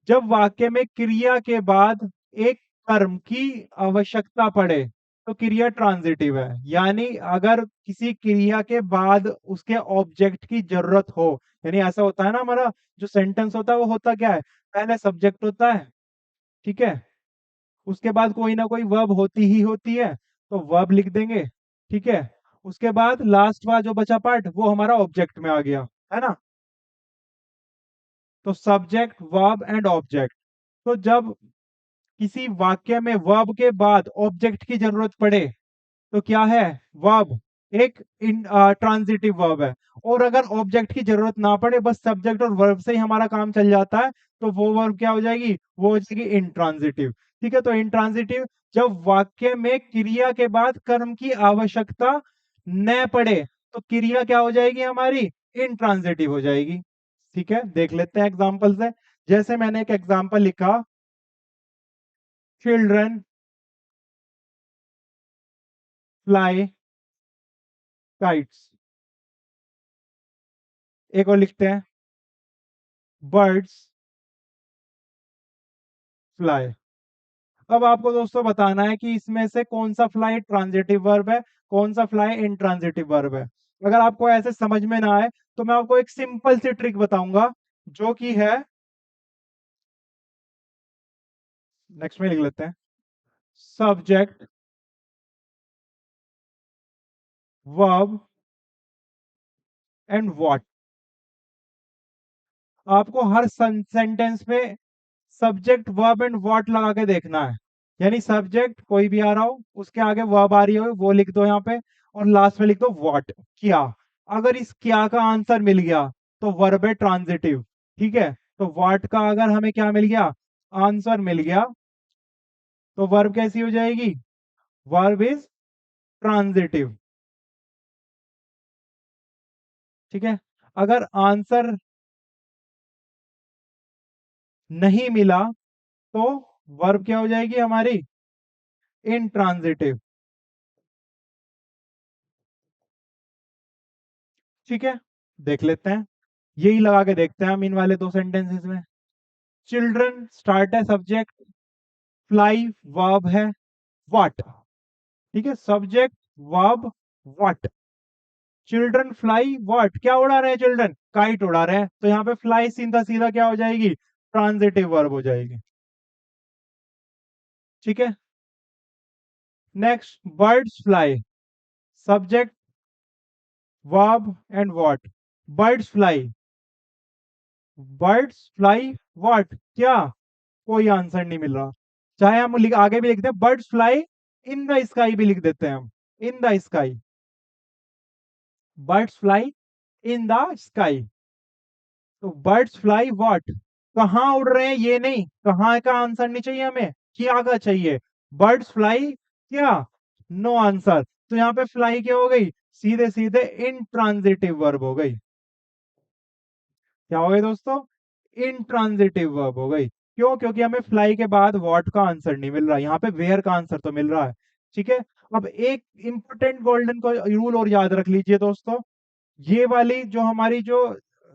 जब वाक्य में क्रिया के बाद एक कर्म की आवश्यकता पड़े तो क्रिया ट्रांजिटिव है। यानी अगर किसी क्रिया के बाद उसके ऑब्जेक्ट की जरूरत हो, यानी ऐसा होता है ना, हमारा जो सेंटेंस होता है वो होता क्या है, पहले सब्जेक्ट होता है। ठीक है, उसके बाद कोई ना कोई वर्ब होती ही होती है, तो वर्ब लिख देंगे। ठीक है, उसके बाद लास्ट वाला जो बचा पार्ट वो हमारा ऑब्जेक्ट में आ गया, है ना। तो सब्जेक्ट वर्ब एंड ऑब्जेक्ट। तो जब किसी वाक्य में वर्ब के बाद ऑब्जेक्ट की जरूरत पड़े तो क्या है, वर्ब एक ट्रांजिटिव वर्ब है। और अगर ऑब्जेक्ट की जरूरत ना पड़े, बस सब्जेक्ट और वर्ब से ही हमारा काम चल जाता है, तो वो वर्ब क्या हो जाएगी, वो हो जाएगी इंट्रांजिटिव। ठीक है, तो इंट्रांजिटिव, जब वाक्य में क्रिया के बाद कर्म की आवश्यकता न पड़े तो क्रिया क्या हो जाएगी हमारी, इंट्रांजिटिव हो जाएगी। ठीक है, देख लेते हैं एग्जाम्पल से। जैसे मैंने एक एग्जाम्पल लिखा, चिल्ड्रन फ्लाई काइट्स। एक और लिखते हैं, बर्ड्स फ्लाई। अब आपको दोस्तों बताना है कि इसमें से कौन सा फ्लाई ट्रांजिटिव वर्ब है, कौन सा फ्लाई इंट्रांजिटिव वर्ब है। अगर आपको ऐसे समझ में ना आए तो मैं आपको एक सिंपल सी ट्रिक बताऊंगा, जो कि है, नेक्स्ट में लिख लेते हैं, सब्जेक्ट वर्ब एंड व्हाट। आपको हर सेंटेंस में सब्जेक्ट वर्ब एंड व्हाट लगा के देखना है। यानी सब्जेक्ट कोई भी आ रहा हो, उसके आगे वर्ब आ रही हो, वो लिख दो यहाँ पे, और लास्ट में लिख दो व्हाट, क्या। अगर इस क्या का आंसर मिल गया तो वर्ब है ट्रांजिटिव। ठीक है, तो व्हाट का अगर हमें क्या मिल गया, आंसर मिल गया, तो वर्ब कैसी हो जाएगी, वर्ब इज ट्रांजिटिव। ठीक है। अगर आंसर नहीं मिला तो वर्ब क्या हो जाएगी हमारी? इंट्रांजिटिव। ठीक है, देख लेते हैं। यही लगा के देखते हैं हम इन वाले दो सेंटेंसेस में। चिल्ड्रन स्टार्ट है सब्जेक्ट, फ्लाई वर्ब है, व्हाट। ठीक है, subject verb what. Children fly what, क्या उड़ा रहे हैं चिल्ड्रन? काइट उड़ा रहे हैं, तो यहाँ पे फ्लाई सीधा सीधा क्या हो जाएगी? ट्रांजिटिव वर्ब हो जाएगी। ठीक है, next birds fly, subject verb and what. Birds fly, birds fly what, क्या? कोई आंसर नहीं मिल रहा। चाहे हम आगे भी लिखते हैं birds fly in the sky, भी लिख देते हैं हम, in the sky. Birds fly in the sky. तो बर्ड्स फ्लाई व्हाट, कहाँ उड़ रहे हैं ये नहीं, कहाँ का आंसर नहीं चाहिए हमें, क्या का चाहिए। बर्ड्स फ्लाई क्या? No answer. तो यहाँ पे फ्लाई क्या हो गई? सीधे सीधे इंट्रांजिटिव वर्ब हो गई। क्या हो गई दोस्तों? इंट्रांजिटिव वर्ब हो गई। क्यों? क्योंकि हमें फ्लाई के बाद व्हाट का आंसर नहीं मिल रहा, यहाँ पे वेयर का आंसर तो मिल रहा है। ठीक है, अब एक इंपॉर्टेंट गोल्डन को रूल और याद रख लीजिए दोस्तों। ये वाली जो हमारी जो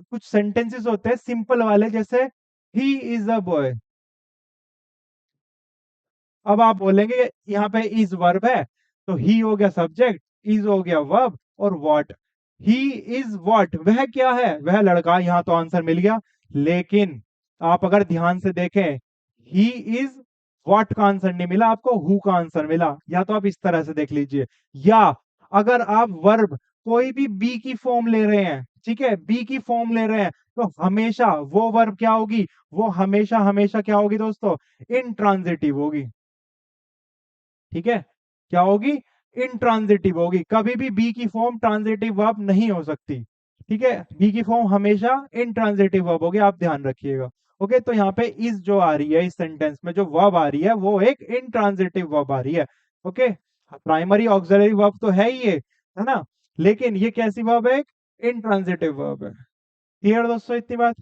कुछ सेंटेंसेस होते हैं सिंपल वाले, जैसे ही इज अ बॉय। अब आप बोलेंगे यहाँ पे इज वर्ब है, तो ही हो गया सब्जेक्ट, इज हो गया वर्ब, और व्हाट। ही इज व्हाट, वह क्या है? वह लड़का। यहाँ तो आंसर मिल गया। लेकिन आप अगर ध्यान से देखें, ही इज व्हाट का आंसर नहीं मिला आपको, हु का आंसर मिला। या तो आप इस तरह से देख लीजिए, या अगर आप वर्ब कोई भी बी की फॉर्म ले रहे हैं, ठीक है, बी की फॉर्म ले रहे हैं, तो हमेशा वो वर्ब क्या होगी? वो हमेशा हमेशा क्या होगी दोस्तों? इंट्रांजिटिव होगी। ठीक है, क्या होगी? इंट्रांजिटिव होगी। कभी भी बी की फॉर्म ट्रांजिटिव वर्ब नहीं हो सकती। ठीक है, बी की फॉर्म हमेशा इंट्रांजिटिव वर्ब होगी, आप ध्यान रखिएगा। ओके, तो यहाँ पे इज जो आ रही है इस सेंटेंस में, जो वर्ब आ रही है वो एक इंट्रांजिटिव वर्ब आ रही है। ओके, प्राइमरी ऑक्सिलरी वर्ब तो है ही ये, है ना, लेकिन ये कैसी वर्ब है? एक इंट्रांजिटिव वर्ब है। क्लियर दोस्तों इतनी बात?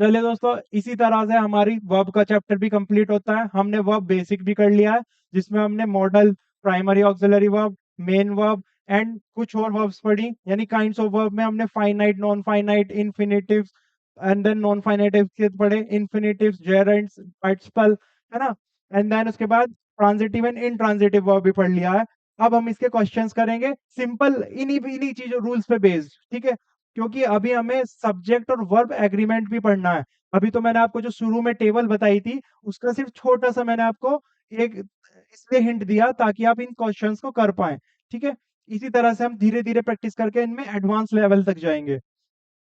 चलिए दोस्तों, इसी तरह से हमारी वर्ब का चैप्टर भी कंप्लीट होता है। हमने वर्ब बेसिक भी कर लिया है, जिसमें हमने model, primary auxiliary verb, main verb and कुछ और वर्ब्स पढ़ी। यानी काइंड्स ऑफ वर्ब में हमने finite, non finite, infinitives and then non finitive के पढ़े, इन्फिनेटिव्स, जेरेंड्स, पार्टिसिपल, है ना। एंड देन उसके बाद ट्रांजिटिव एंड इनट्रांजिटिव वर्ब भी पढ़ लिया है। अब हम इसके क्वेश्चंस करेंगे सिंपल, इन्हीं इन्हीं चीजों रूल्स पे बेस्ड। ठीक है, क्योंकि अभी हमें सब्जेक्ट और वर्ब एग्रीमेंट भी पढ़ना है। अभी तो मैंने आपको जो शुरू में टेबल बताई थी, उसका सिर्फ छोटा सा मैंने आपको एक इसलिए हिंट दिया ताकि आप इन क्वेश्चंस को कर पाएं। ठीक है, इसी तरह से हम धीरे धीरे प्रैक्टिस करके इनमें एडवांस लेवल तक जाएंगे।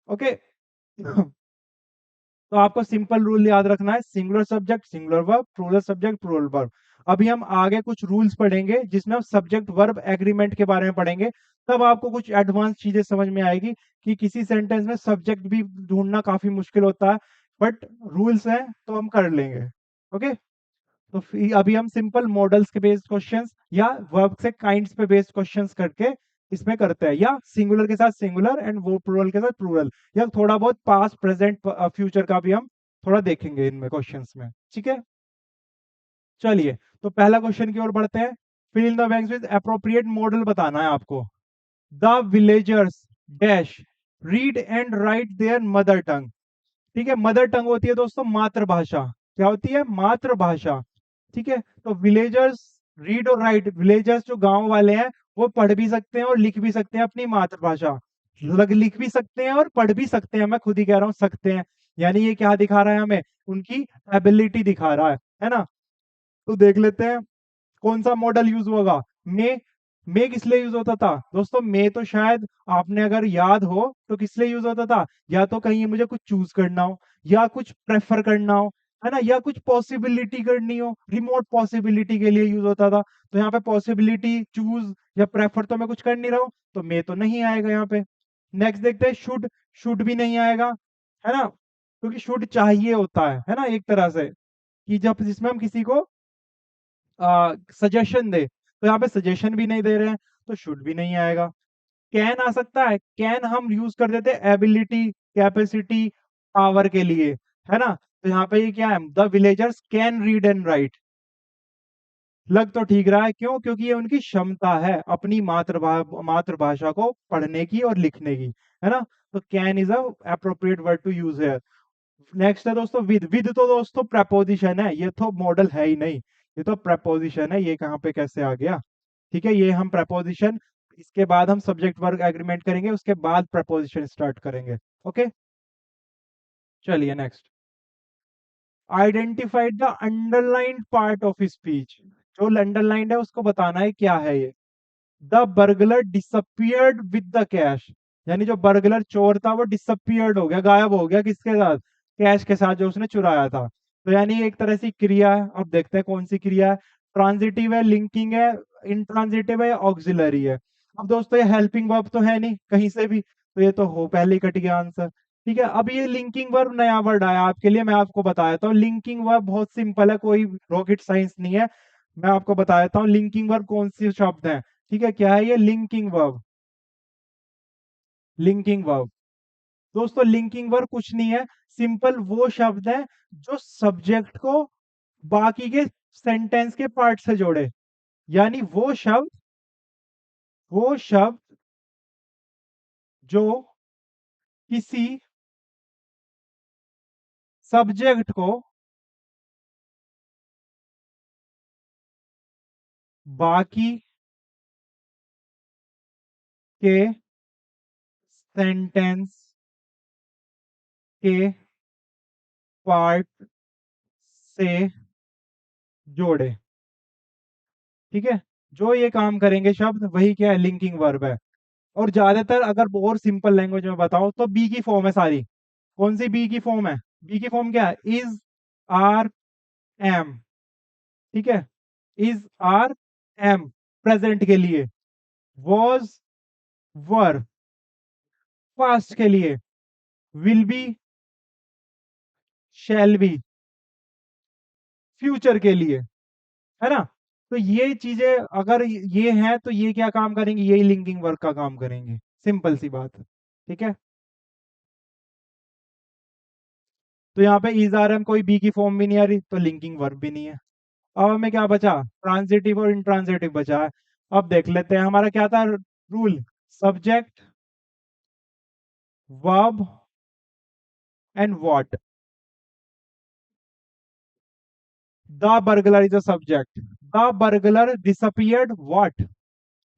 ओके। तो आपको सिंपल रूल याद रखना है, singular subject singular verb, plural subject plural verb. अभी हम आगे कुछ रूल्स पढ़ेंगे जिसमें हम सब्जेक्ट वर्ब एग्रीमेंट के बारे में पढ़ेंगे। तब आपको कुछ एडवांस चीजें समझ में आएगी कि किसी सेंटेंस में सब्जेक्ट भी ढूंढना काफी मुश्किल होता है, बट रूल्स हैं तो हम कर लेंगे। ओके, तो फिर अभी हम सिंपल मॉडल्स के बेस्ड क्वेश्चंस या वर्ब से काइंड्स पे बेस्ड क्वेश्चंस करके इसमें करते हैं, या सिंगुलर के साथ सिंगुलर एंड वो प्लूरल के साथ प्लूरल, या थोड़ा बहुत पास्ट प्रेजेंट फ्यूचर का भी हम थोड़ा देखेंगे इनमें क्वेश्चंस में। ठीक है, चलिए, तो पहला क्वेश्चन की ओर बढ़ते हैं। Fill in the blanks with appropriate modal बताना है आपको। The villagers dash read and write their mother tongue. ठीक है, मदर टंग होती है दोस्तों मातृभाषा। क्या होती है? मातृभाषा। ठीक है, तो विलेजर्स रीड और राइट, विलेजर्स जो गांव वाले हैं वो पढ़ भी सकते हैं और लिख भी सकते हैं अपनी मातृभाषा। लिख भी सकते हैं और पढ़ भी सकते हैं, मैं खुद ही कह रहा हूँ सकते हैं। यानी ये क्या दिखा रहा है हमें? उनकी एबिलिटी दिखा रहा है ना। तो देख लेते हैं कौन सा मॉडल यूज होगा। मे किस लिए यूज होता था दोस्तों? मे तो शायद आपने अगर याद हो तो किस लिए यूज होता था? या तो कहीं मुझे कुछ चूज करना हो, या कुछ प्रेफर करना हो, है ना, या कुछ पॉसिबिलिटी करनी हो, रिमोट पॉसिबिलिटी के लिए यूज होता था। तो यहाँ पे पॉसिबिलिटी, चूज या प्रेफर तो मैं कुछ कर नहीं रहा हूं, तो मे तो नहीं आएगा यहाँ पे। नेक्स्ट देखते हैं शुड। शुड भी नहीं आएगा, है ना, क्योंकि शुड चाहिए होता है ना, एक तरह से, कि जब जिसमें हम किसी को सजेशन दे, तो यहाँ पे सजेशन भी नहीं दे रहे हैं, तो शुड भी नहीं आएगा। कैन आ सकता है, कैन हम यूज कर देते हैं एबिलिटी, कैपेसिटी, पावर के लिए, है ना। तो यहाँ पे ये क्या है, the villagers can read and right. लग तो ठीक रहा है, क्यों? क्योंकि ये उनकी क्षमता है अपनी मातृभाषा को पढ़ने की और लिखने की, है ना। तो can is a appropriate word to use है। नेक्स्ट है दोस्तों विद तो दोस्तों प्रपोजिशन है, ये तो मॉडल है ही नहीं, ये तो प्रपोजिशन है, ये कहाँ पे कैसे आ गया? ठीक है, ये हम प्रपोजिशन, इसके बाद हम सब्जेक्ट वर्ब एग्रीमेंट करेंगे, उसके बाद प्रपोजिशन स्टार्ट करेंगे। ओके, चलिए next. Identified the underlined part of speech. जो अंडरलाइंड है उसको बताना है क्या है ये। The burglar disappeared with the cash, यानी जो बर्गलर चोर था वो डिसअपियर्ड हो गया, गायब हो गया, किसके साथ? कैश के साथ जो उसने चुराया था। तो यानी एक तरह से क्रिया है, अब देखते हैं कौन सी क्रिया है। ट्रांजिटिव है, लिंकिंग है, इंट्रांजिटिव है, ऑक्सिलरी है। अब दोस्तों ये हेल्पिंग वर्ब तो है नहीं कहीं से भी, तो ये तो हो पहले ही कट गया आंसर। ठीक है, अब ये लिंकिंग वर्ब नया वर्ड आया आपके लिए, मैं आपको बता देता हूँ। लिंकिंग वर्ब बहुत सिंपल है, कोई रॉकेट साइंस नहीं है। मैं आपको बता देता हूँ लिंकिंग वर्ब कौन सी शब्द है। ठीक है, क्या है ये? Linking verb. लिंकिंग वर्ब दोस्तों, लिंकिंग वर्ब कुछ नहीं है, सिंपल वो शब्द है जो सब्जेक्ट को बाकी के सेंटेंस के पार्ट से जोड़े। यानी वो शब्द जो किसी सब्जेक्ट को बाकी के सेंटेंस के पार्ट से जोड़े। ठीक है, जो ये काम करेंगे शब्द वही क्या है? लिंकिंग वर्ब है। और ज्यादातर अगर और सिंपल लैंग्वेज में बताओ तो बी की फॉर्म है सारी। कौन सी बी की फॉर्म है? बी की फॉर्म क्या है? Is, are, am. ठीक है, इज, आर, एम प्रेजेंट के लिए, वॉज, वर पास्ट के लिए, will be, shall be future के लिए, है ना। तो ये चीजें अगर ये हैं तो ये क्या काम करेंगे? यही लिंकिंग वर्क का काम करेंगे, सिंपल सी बात है। ठीक है, तो यहाँ पे इज, आर, एम कोई बी की फॉर्म भी नहीं आ रही, तो लिंकिंग वर्ब भी नहीं है। अब हमें क्या बचा? ट्रांजिटिव और इंट्रांजिटिव बचा है। अब देख लेते हैं हमारा क्या था rule. Subject, verb and what. The burglar is a subject. The burglar disappeared what.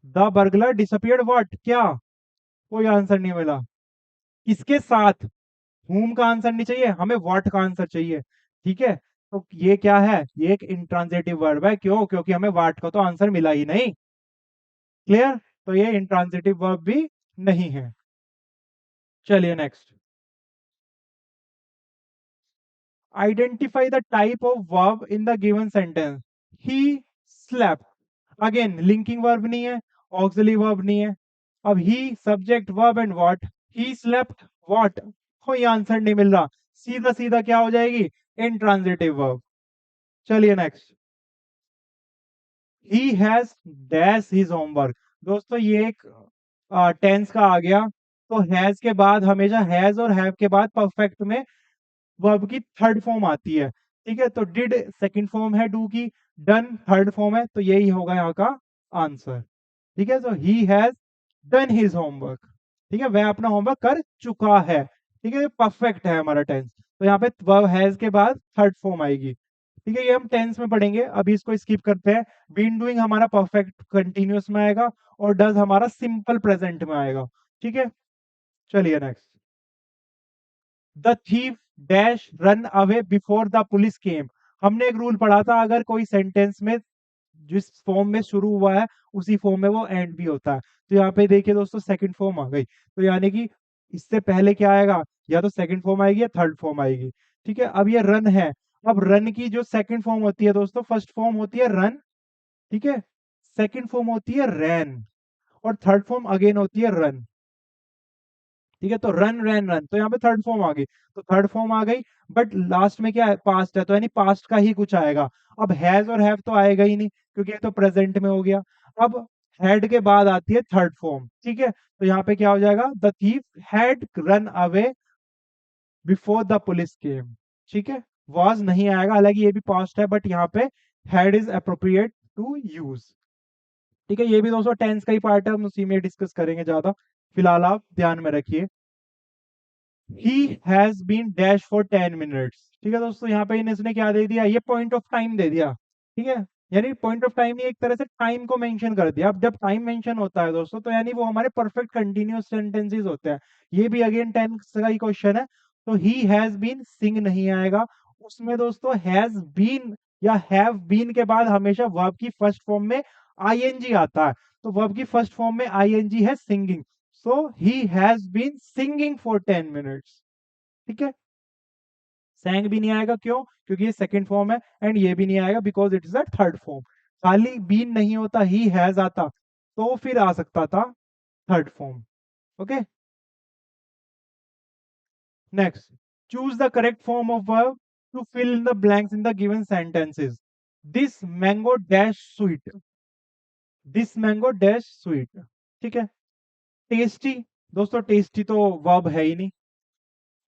The burglar disappeared what, क्या? कोई आंसर नहीं मिला। किसके साथ? whom का आंसर नहीं चाहिए हमें, व्हाट का आंसर चाहिए। ठीक है, तो ये क्या है? ये एक इंट्रांजिटिव वर्ब है, क्यों? क्योंकि हमें व्हाट का तो आंसर मिला ही नहीं। क्लियर? तो ये इंट्रांजिटिव वर्ब भी नहीं है। चलिए next. Identify the type of verb in the given sentence. He slept, again linking verb नहीं है, ऑक्सिलरी वर्ब नहीं है। अब he, subject, verb and what. He slept what, कोई आंसर नहीं मिल रहा, सीधा सीधा क्या हो जाएगी? Intransitive verb. चलिए next. He has dash his homework. दोस्तों ये एक टेंस का आ गया, तो हैज के बाद हमेशा, हैज और हैव के बाद परफेक्ट में वर्ब की थर्ड फॉर्म आती है। ठीक है, तो डिड सेकंड फॉर्म है डू की, डन थर्ड फॉर्म है, तो यही होगा यहाँ का आंसर। ठीक है, तो he has done his homework. ठीक है, वह अपना होमवर्क कर चुका है। ठीक है, ये परफेक्ट है हमारा टेंस, तो यहाँ पे वर्ब हैज के बाद थर्ड फॉर्म आएगी। ठीक है, ये हम टेंस में पढ़ेंगे, अभी इसको स्किप करते हैं। बीन डूइंग हमारा परफेक्ट कंटिन्यूअस में आएगा, और डज हमारा सिंपल प्रेजेंट में आएगा। ठीक है, चलिए next. The thief dash run away before the police केम। हमने एक रूल पढ़ा था, अगर कोई सेंटेंस में जिस फॉर्म में शुरू हुआ है उसी फॉर्म में वो एंड भी होता है। तो यहाँ पे देखिए दोस्तों सेकंड फॉर्म आ गई, तो यानी कि इससे पहले क्या आएगा? या तो सेकंड फॉर्म आएगी या थर्ड फॉर्म आएगी। ठीक है, अब ये रन है। अब रन की जो सेकंड फॉर्म होती है दोस्तों, फर्स्ट फॉर्म होती है रन, ठीक है, सेकंड फॉर्म होती है रैन, और थर्ड फॉर्म अगेन होती है रन। ठीक है, तो रन रैन रन, तो यहाँ पे थर्ड फॉर्म आ गई, तो थर्ड फॉर्म आ गई। बट लास्ट में क्या है? पास्ट है, तो यानी पास्ट का ही कुछ आएगा। अब हैज और हैव तो आएगा ही नहीं, क्योंकि ये तो प्रेजेंट में हो गया। अब हैड के बाद आती है थर्ड फॉर्म, ठीक है। तो यहाँ पे क्या हो जाएगा, the thief had run away before the police केम, ठीक है। वॉज नहीं आएगा, हालांकि ये भी पास्ट है, बट यहाँ पे had is appropriate to use, ठीक है। ये भी दोस्तों टेंस का ही पार्ट है, हम उसी में डिस्कस करेंगे ज्यादा, फिलहाल आप ध्यान में रखिए। He has been dash for 10 minutes, ठीक है दोस्तों। यहाँ पे इसने क्या दे दिया, ये पॉइंट ऑफ टाइम दे दिया, ठीक है। यानी पॉइंट ऑफ टाइम नहीं, एक तरह से टाइम को मेंशन कर दिया। अब जब टाइम मेंशन होता है दोस्तों, तो यानी वो हमारे परफेक्ट कंटिन्यूअस सेंटेंसेस होते हैं। ये भी अगेन टेंस का ही क्वेश्चन है। तो ही हैज बीन, सिंग नहीं आएगा उसमें दोस्तों। हैज बीन या हैव बीन के बाद हमेशा वर्ब की फर्स्ट फॉर्म में आईएनजी आता है। तो वर्ब की फर्स्ट फॉर्म में आईएनजी है singing. So he has been singing for 10 minutes, ठीक है। सैंग भी नहीं आएगा, क्यों, क्योंकि ये सेकंड फॉर्म है। एंड ये भी नहीं आएगा because it is a third form. खाली बीन नहीं होता, ही हैज आता, तो फिर आ सकता था third form. Okay, next, choose the correct form of verb to fill in the blanks in the given sentences. This mango dash sweet, this mango dash sweet, ठीक है। टेस्टी, दोस्तों टेस्टी तो वर्ब है ही नहीं,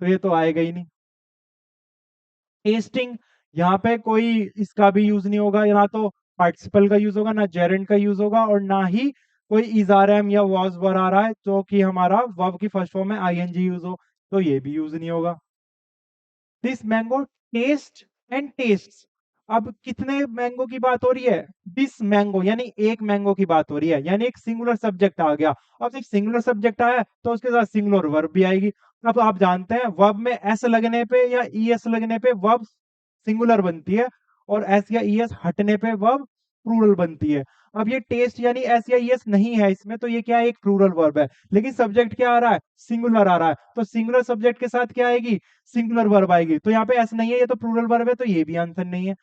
तो ये तो आएगा ही नहीं। टेस्टिंग, यहाँ पे कोई इसका भी यूज नहीं होगा, ना तो पार्टिसिपल का यूज होगा, ना जेरेंट का यूज होगा, और ना ही कोई इजारम या वॉज वर आ रहा है जो कि हमारा वर्ब की फर्स्ट फॉर्म में आईएनजी यूज हो, तो ये भी यूज नहीं होगा। This mango taste and taste, अब कितने मैंगो की बात हो रही है, दिस मैंगो यानी एक मैंगो की बात हो रही है, यानी एक सिंगुलर सब्जेक्ट आ गया। अब जब सिंगुलर सब्जेक्ट आया तो उसके साथ सिंगुलर वर्ब भी आएगी। अब आप जानते हैं वर्ब में एस लगने पे या ई एस लगने पे वर्ब सिंगुलर बनती है, और एस या ई एस हटने पे वर्ब प्लूरल बनती है। अब ये टेस्ट यानी एस या ई एस नहीं है इसमें, तो ये क्या है, एक प्लूरल वर्ब है। लेकिन सब्जेक्ट क्या आ रहा है, सिंगुलर आ रहा है, तो सिंगुलर सब्जेक्ट के साथ क्या आएगी, सिंगुलर वर्ब आएगी। तो यहाँ पे एस नहीं है, ये तो प्लूरल वर्ब है, तो ये भी आंसर नहीं है।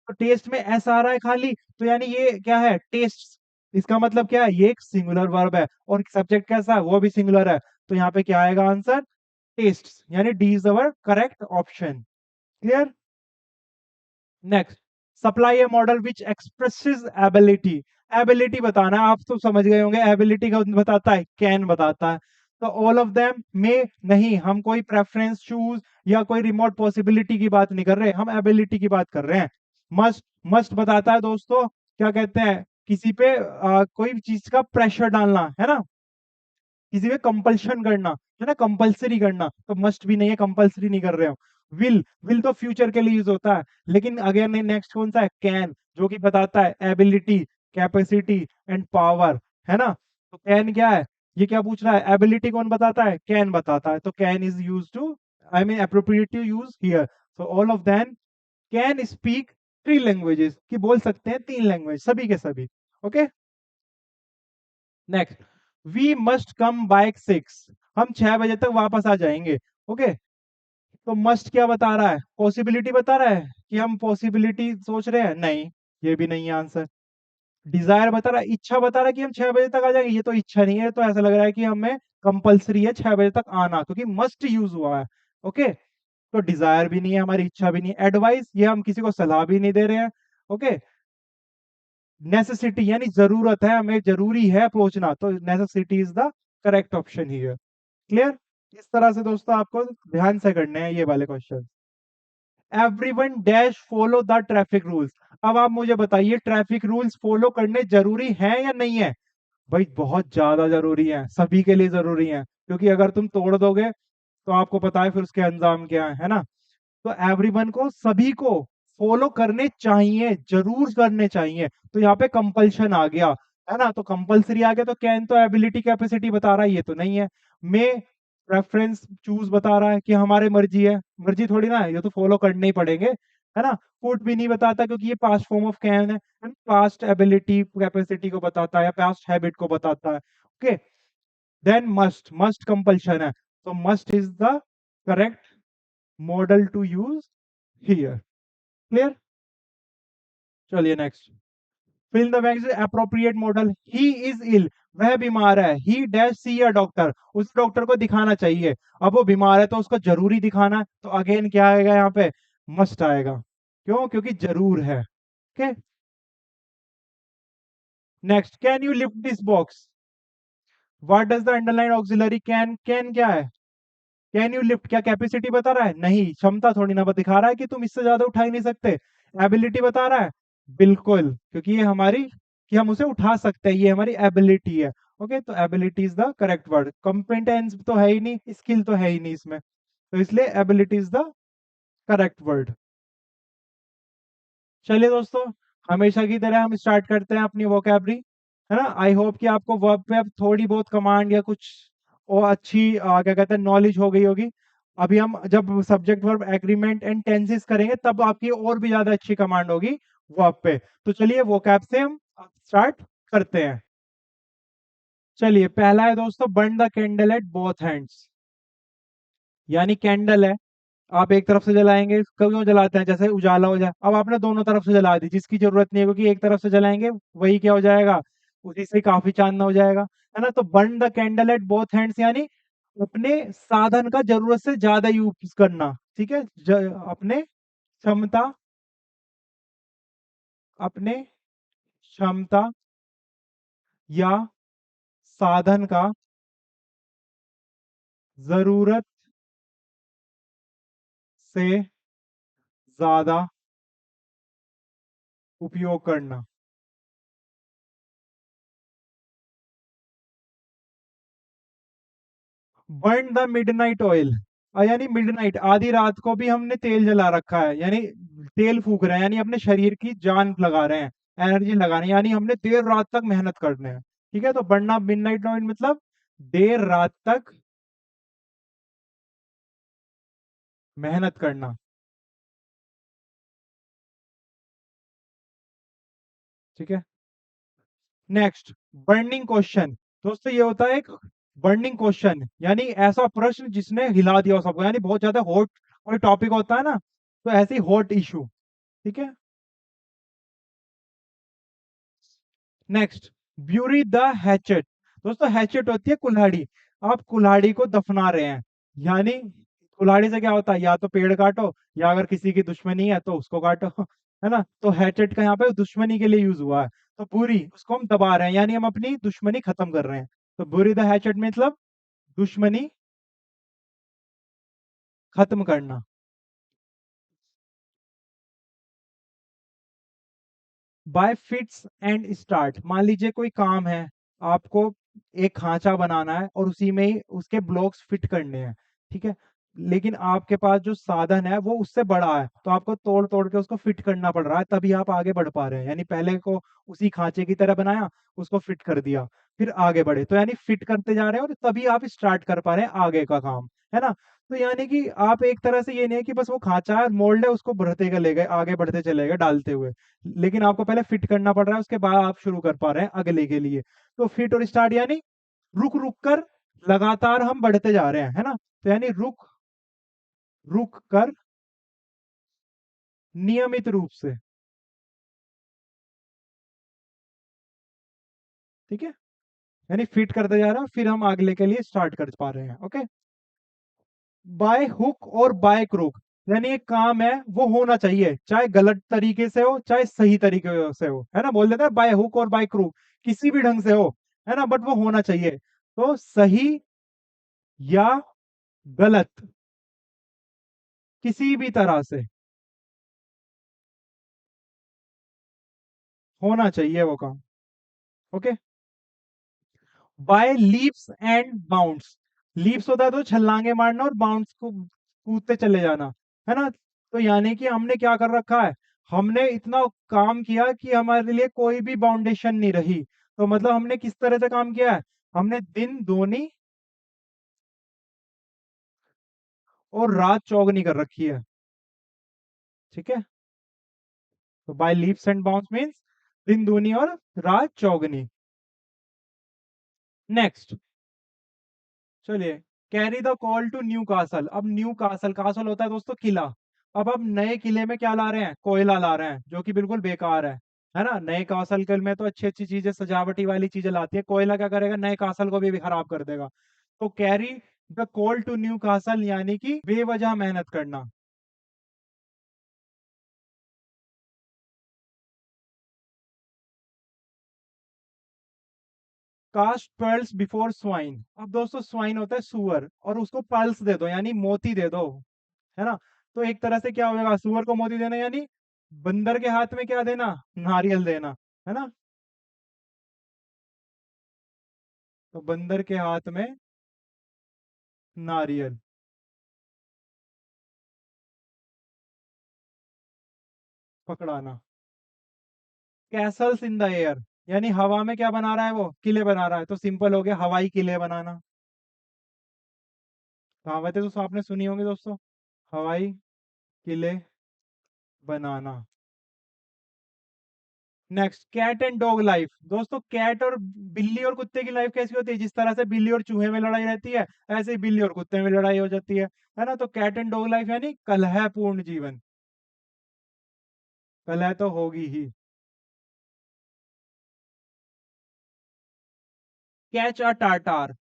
तो टेस्ट में एस आ रहा है खाली, तो यानी ये क्या है, टेस्ट। इसका मतलब क्या है, ये एक सिंगुलर वर्ब है, और सब्जेक्ट कैसा है, वो भी सिंगुलर है। तो यहाँ पे क्या आएगा आंसर, टेस्ट, यानी D is our correct option. Clear. Next, supply A model which expresses ability. Ability बताना है, आप तो समझ गए होंगे, एबिलिटी का बताता है, कैन बताता है। तो ऑल ऑफ देम में नहीं, हम कोई प्रेफरेंस चूज या कोई रिमोट पॉसिबिलिटी की बात नहीं कर रहे, हम एबिलिटी की बात कर रहे हैं। मस्ट, मस्ट बताता है दोस्तों, क्या कहते हैं, किसी पे कोई चीज का प्रेशर डालना है ना, किसी पे कंपल्शन करना है ना, कंपल्सरी करना। तो मस्ट भी नहीं है, कंपल्सरी नहीं कर रहे हो। विल, विल तो फ्यूचर के लिए यूज होता है। लेकिन अगेन नेक्स्ट कौन सा है, कैन, जो कि बताता है एबिलिटी, कैपेसिटी एंड पावर, है ना। तो कैन क्या है, ये क्या पूछ रहा है, एबिलिटी कौन बताता है, कैन बताता है। तो can is use to, I mean appropriate to use here. So all of them can speak 3 languages, कि बोल सकते हैं 3 लैंग्वेज, सभी के सभी। Okay, next, we must come by 6, हम 6 बजे तक वापस आ जाएंगे। ओके, तो मस्ट क्या बता रहा है, पॉसिबिलिटी बता रहा है कि हम पॉसिबिलिटी सोच रहे हैं, नहीं, ये भी नहीं है आंसर। डिजायर बता रहा है, इच्छा बता रहा है कि हम 6 बजे तक आ जाएंगे, ये तो इच्छा नहीं है, तो ऐसा लग रहा है कि हमें कंपलसरी है 6 बजे तक आना, क्योंकि मस्ट यूज हुआ है। ओके, तो डिजायर भी नहीं है, हमारी इच्छा भी नहीं है। एडवाइस, ये हम किसी को सलाह भी नहीं दे रहे हैं। ओके, नेसेसिटी यानी जरूरत है, हमें जरूरी है पहुंचना, तो necessity is the correct option here. Clear. इस तरह से दोस्तों आपको ध्यान से करने हैं ये वाले question. Everyone dash follow the traffic rules, अब आप मुझे बताइए ट्रैफिक रूल्स फॉलो करने जरूरी हैं या नहीं है। भाई बहुत ज्यादा जरूरी है, सभी के लिए जरूरी है, क्योंकि अगर तुम तोड़ दोगे तो आपको पता है फिर उसके अंजाम क्या है ना। तो एवरीवन को, सभी को फॉलो करने चाहिए, जरूर करने चाहिए। तो यहाँ पे कंपल्शन आ गया, है ना, तो कंपल्सरी आ गया, तो कैन तो एबिलिटी कैपेसिटी बता रहा है, ये तो नहीं है। मे प्रेफरेंस चूज बता रहा है कि हमारे मर्जी है, मर्जी थोड़ी ना है, ये तो फॉलो करने ही पड़ेंगे, है ना। फुट भी नहीं बताता, क्योंकि ये पास्ट फॉर्म ऑफ कैन है, पास्ट एबिलिटी कैपेसिटी को बताता है या पास्ट हैबिट को बताता है। Okay, then must, must compulsion है, तो must is the correct modal to use here. Clear. चलिए next, fill the blanks appropriate modal. He is ill, वह बीमार है, he dash see a doctor, उस डॉक्टर को दिखाना चाहिए। अब वो बीमार है तो उसको जरूरी दिखाना है, तो अगेन क्या आएगा यहाँ पे, मस्ट आएगा। क्यों, क्योंकि जरूर है। Okay, next, can you lift this box? What does the underline auxiliary can, can क्या है? कैन यू लिफ्ट, क्या कैपेसिटी बता रहा है? नहीं, क्षमता थोड़ी ना दिखा रहा है कि तुम इससे ज्यादा उठा ही नहीं सकते। एबिलिटी बता रहा है, बिल्कुल, क्योंकि ये हमारी, कि हम उसे उठा सकते हैं, ये हमारी एबिलिटी है। ओके, तो ability is the correct word. Competence तो है ही नहीं, स्किल तो है ही नहीं इसमें, तो इसलिए ability is the correct word. चलिए दोस्तों, हमेशा की तरह हम स्टार्ट करते हैं अपनी वोकैबरी, है ना। आई होप कि आपको वर्ब पे अब थोड़ी बहुत कमांड या कुछ और अच्छी क्या कहते हैं नॉलेज हो गई होगी। अभी हम जब subject verb agreement and tenses करेंगे तब आपकी और भी ज्यादा अच्छी कमांड होगी वर्ब पे। तो चलिए वोकैब से हम स्टार्ट करते हैं। चलिए, पहला है दोस्तों, burn the candle at both hands. यानी कैंडल है, आप एक तरफ से जलाएंगे, क्यों जलाते हैं, जैसे उजाला हो जाए। अब आपने दोनों तरफ से जला दी, जिसकी जरूरत नहीं है, क्योंकि एक तरफ से जलाएंगे वही क्या हो जाएगा, उसी से काफी चांदना हो जाएगा, है ना। तो burn the candle at both hands यानी अपने साधन का जरूरत से ज्यादा यूज करना, ठीक है। अपने क्षमता, अपने क्षमता या साधन का जरूरत से ज्यादा उपयोग करना। बर्न द मिडनाइट ऑयल, यानी मिडनाइट, आधी रात को भी हमने तेल जला रखा है, यानी तेल फूक रहे हैं, यानी अपने शरीर की जान लगा रहे हैं, एनर्जी लगा रहे हैं, यानी हमने देर रात तक मेहनत करने हैं। ठीक है, तो बर्न द मिडनाइट ऑयल मतलब देर रात तक मेहनत करना। ठीक है, नेक्स्ट, बर्निंग क्वेश्चन। दोस्तों ये होता है एक बर्निंग क्वेश्चन, यानी ऐसा प्रश्न जिसने हिला दिया हो सबको, यानी बहुत ज्यादा हॉट कोई टॉपिक होता है ना, तो ऐसे ही हॉट इशू। ठीक है, नेक्स्ट, ब्यूरी द हैचेट। दोस्तों हैचेट होती है कुल्हाड़ी, आप कुल्हाड़ी को दफना रहे हैं, यानी कुल्हाड़ी से क्या होता है, या तो पेड़ काटो, या अगर किसी की दुश्मनी है तो उसको काटो है ना। तो हैचेट का यहाँ पे दुश्मनी के लिए यूज हुआ है। तो बुरी, उसको हम दबा रहे हैं, यानी हम अपनी दुश्मनी खत्म कर रहे हैं। तो बुरी द हैचेट मतलब दुश्मनी खत्म करना। बाय फिट्स एंड स्टार्ट, मान लीजिए कोई काम है, आपको एक खांचा बनाना है और उसी में ही उसके ब्लॉक्स फिट करने हैं, ठीक है। लेकिन आपके पास जो साधन है वो उससे बड़ा है, तो आपको तोड़ तोड़ के उसको फिट करना पड़ रहा है, तभी आप आगे बढ़ पा रहे हैं। यानी पहले को उसी खांचे की तरह बनाया, उसको फिट कर दिया, फिर आगे बढ़े, तो यानी फिट करते जा रहे हैं और तभी आप स्टार्ट कर पा रहे हैं आगे का काम, है ना। तो यानी कि आप एक तरह से ये नहीं है कि बस वो खांचा है, मोल्ड है, उसको बढ़ते चले गए, आगे बढ़ते चले गए डालते हुए, लेकिन आपको पहले फिट करना पड़ रहा है, उसके बाद आप शुरू कर पा रहे हैं अगले के लिए। तो फिट और स्टार्ट यानी रुक रुक कर लगातार हम बढ़ते जा रहे हैं, है ना। तो यानी रुक रुक कर नियमित रूप से, ठीक है, यानी फिट करते जा रहे हैं फिर हम अगले के लिए स्टार्ट कर पा रहे हैं। ओके, बाय हुक और बाय क्रूक, यानी एक काम है वो होना चाहिए, चाहे गलत तरीके से हो चाहे सही तरीके से हो, है ना। बोल देते हैं बाय हुक और बाय क्रूक, किसी भी ढंग से हो, है ना, बट वो होना चाहिए। तो सही या गलत, किसी भी तरह से होना चाहिए वो काम। Okay, by leaps and bounds, leaps होता है तो छलांगे मारना और बाउंड्स को कूदते चले जाना, है ना। तो यानी कि हमने क्या कर रखा है, हमने इतना काम किया कि हमारे लिए कोई भी बाउंडेशन नहीं रही। तो मतलब हमने किस तरह से काम किया है, हमने दिन दोनी और रात चौगनी कर रखी है। ठीक है, तो by leaps and bounds means दिन दूनी और रात चौगनी। नेक्स्ट, चलिए, carry the call to Newcastle. अब न्यू कासल, कासल होता है दोस्तों किला। अब नए किले में क्या ला रहे हैं, कोयला ला रहे हैं, जो कि बिल्कुल बेकार है ना। नए कासल के में तो अच्छी अच्छी चीजें, सजावटी वाली चीजें लाती है, कोयला क्या करेगा, नए कासल को भी खराब कर देगा। तो carry the call to Newcastle यानी कि बेवजह मेहनत करना। Cast pearls before swine. अब दोस्तों स्वाइन होता है सुअर, और उसको पर्ल्स दे दो यानी मोती दे दो, है ना। तो एक तरह से क्या होगा, सुअर को मोती देना यानी बंदर के हाथ में क्या देना, नारियल देना, है ना। तो बंदर के हाथ में नारियल। पकड़ाना। कैसल्स इन द एयर, यानी हवा में क्या बना रहा है, वो किले बना रहा है, तो सिंपल हो गया हवाई किले बनाना। कहावतें तो आपने सुनी होंगी दोस्तों, हवाई किले बनाना। Next, cat and dog life. दोस्तों कैट और बिल्ली और कुत्ते की लाइफ कैसी होती है, जिस तरह से बिल्ली और चूहे में लड़ाई रहती है, ऐसे ही बिल्ली और कुत्ते में लड़ाई हो जाती है ना। तो कैट एंड डॉग लाइफ यानी कलहपूर्ण जीवन। कलह तो होगी ही। कैच अ टार्टार,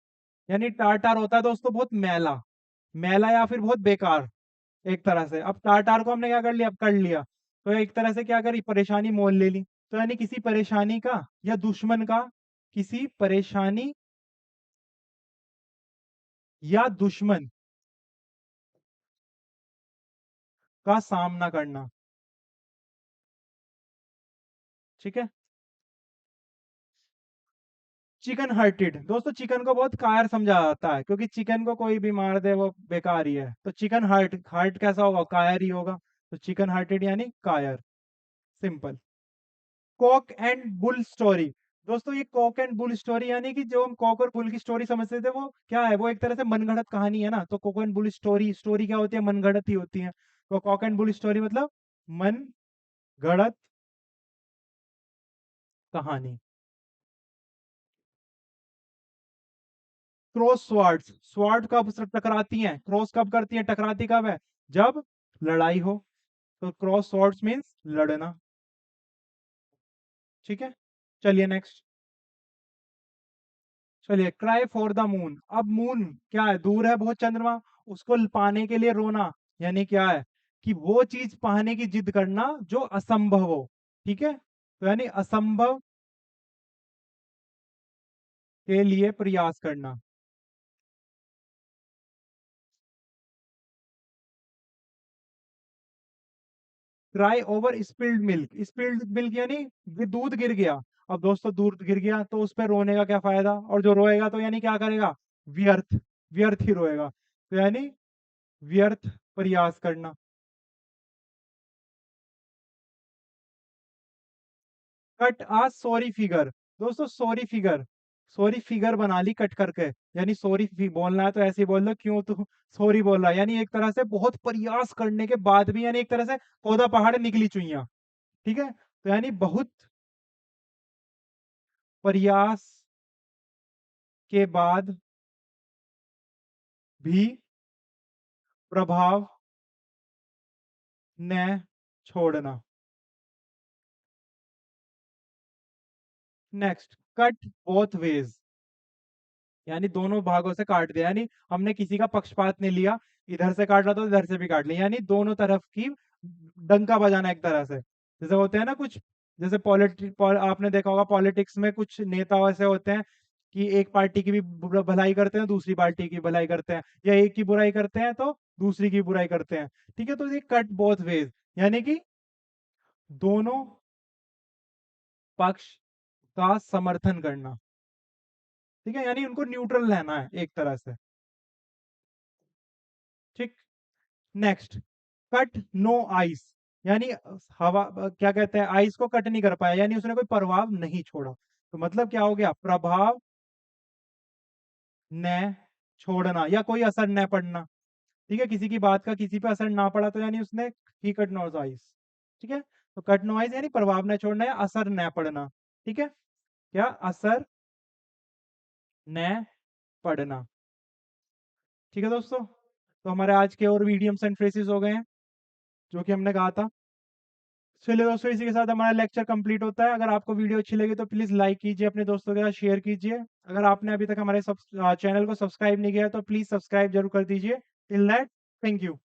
यानी टार्टार होता है दोस्तों बहुत मैला, मैला या फिर बहुत बेकार एक तरह से। अब टार्टार को हमने क्या कर लिया, अब कर लिया, तो एक तरह से क्या करी, परेशानी मोल ले ली। तो यानी किसी परेशानी का या दुश्मन का, किसी परेशानी या दुश्मन का सामना करना। ठीक है। चिकन हार्टेड, दोस्तों चिकन को बहुत कायर समझा जाता है, क्योंकि चिकन को कोई भी मार दे वो बेकार ही है। तो चिकन हार्ट, हार्ट कैसा होगा, कायर ही होगा। तो चिकन हार्टेड यानी कायर, simple. Cock and bull story. दोस्तों ये कॉक एंड बुल स्टोरी यानी कि जो हम कॉक और बुल की स्टोरी समझते थे, वो क्या है, वो एक तरह से मनगढ़ंत कहानी है ना। तो cock and bull story, story क्या होती है, मनगढ़ंत ही होती है। तो कॉक एंड बुल स्टोरी मतलब मन गढ़ंत कहानी। क्रॉस स्वार्ड्स, स्वार्ड कब टकराती हैं, क्रॉस कब करती हैं, टकराती कब है, जब लड़ाई हो। तो क्रॉस स्वॉर्ड्स मीन्स लड़ना। ठीक है। चलिए नेक्स्ट। चलिए, क्राई फॉर द मून। अब मून क्या है, दूर है बहुत चंद्रमा, उसको पाने के लिए रोना, यानी क्या है कि वो चीज पाने की जिद करना जो असंभव हो। ठीक है, तो यानी असंभव के लिए प्रयास करना। Cry over spilled milk, spilled milk यानी दूध गिर गया। अब दोस्तों दूध गिर गया तो उस पर रोने का क्या फायदा, और जो रोएगा तो यानी क्या करेगा, व्यर्थ, व्यर्थ ही रोएगा, तो यानी व्यर्थ प्रयास करना। कट आ सॉरी फिगर। दोस्तों सॉरी फिगर, सॉरी फिगर बना ली कट करके, यानी सॉरी बोलना है तो ऐसे ही बोल दो, क्यों तू सॉरी बोल रहा है, यानी एक तरह से बहुत प्रयास करने के बाद भी, यानी एक तरह से पौधा पहाड़ निकली चुईया। ठीक है, तो यानी बहुत प्रयास के बाद भी प्रभाव न छोड़ना। नेक्स्ट, कट बोथ वेज, यानी दोनों भागों से काट दिया, यानी हमने किसी का पक्षपात नहीं लिया, इधर से काट रहा तो इधर से भी काट लिया, यानी दोनों तरफ की डंका बजाना एक तरह से। जैसे होते हैं ना कुछ, जैसे आपने देखा होगा पॉलिटिक्स में कुछ नेता ऐसे होते हैं कि एक पार्टी की भी भलाई करते हैं, दूसरी पार्टी की भलाई करते हैं, या एक की बुराई करते हैं तो दूसरी की बुराई करते हैं। ठीक है, तो ये कट बोथ वेज, यानी कि दोनों पक्ष का समर्थन करना। ठीक है, यानी उनको न्यूट्रल रहना है एक तरह से। ठीक। नेक्स्ट, कट नो आइस, यानी हवा क्या कहते हैं, आइस को कट नहीं कर पाया, यानी उसने कोई प्रभाव नहीं छोड़ा। तो मतलब क्या हो गया, प्रभाव न छोड़ना या कोई असर न पड़ना। ठीक है, किसी की बात का किसी पे असर ना पड़ा तो यानी उसने ही कट नो आइस। ठीक है, तो कट नो आइस यानी प्रभाव न छोड़ना या असर न पड़ना। ठीक है, क्या असर न पड़ना। ठीक है दोस्तों, तो हमारे आज के और मीडियम्स एंड फ्रेसेस हो गए हैं जो कि हमने कहा था। चलिए दोस्तों, इसी के साथ हमारा लेक्चर कंप्लीट होता है। अगर आपको वीडियो अच्छी लगी तो प्लीज़ लाइक कीजिए, अपने दोस्तों के साथ शेयर कीजिए। अगर आपने अभी तक हमारे चैनल को सब्सक्राइब नहीं किया है तो प्लीज़ सब्सक्राइब जरूर कर दीजिए। Till that, thank you.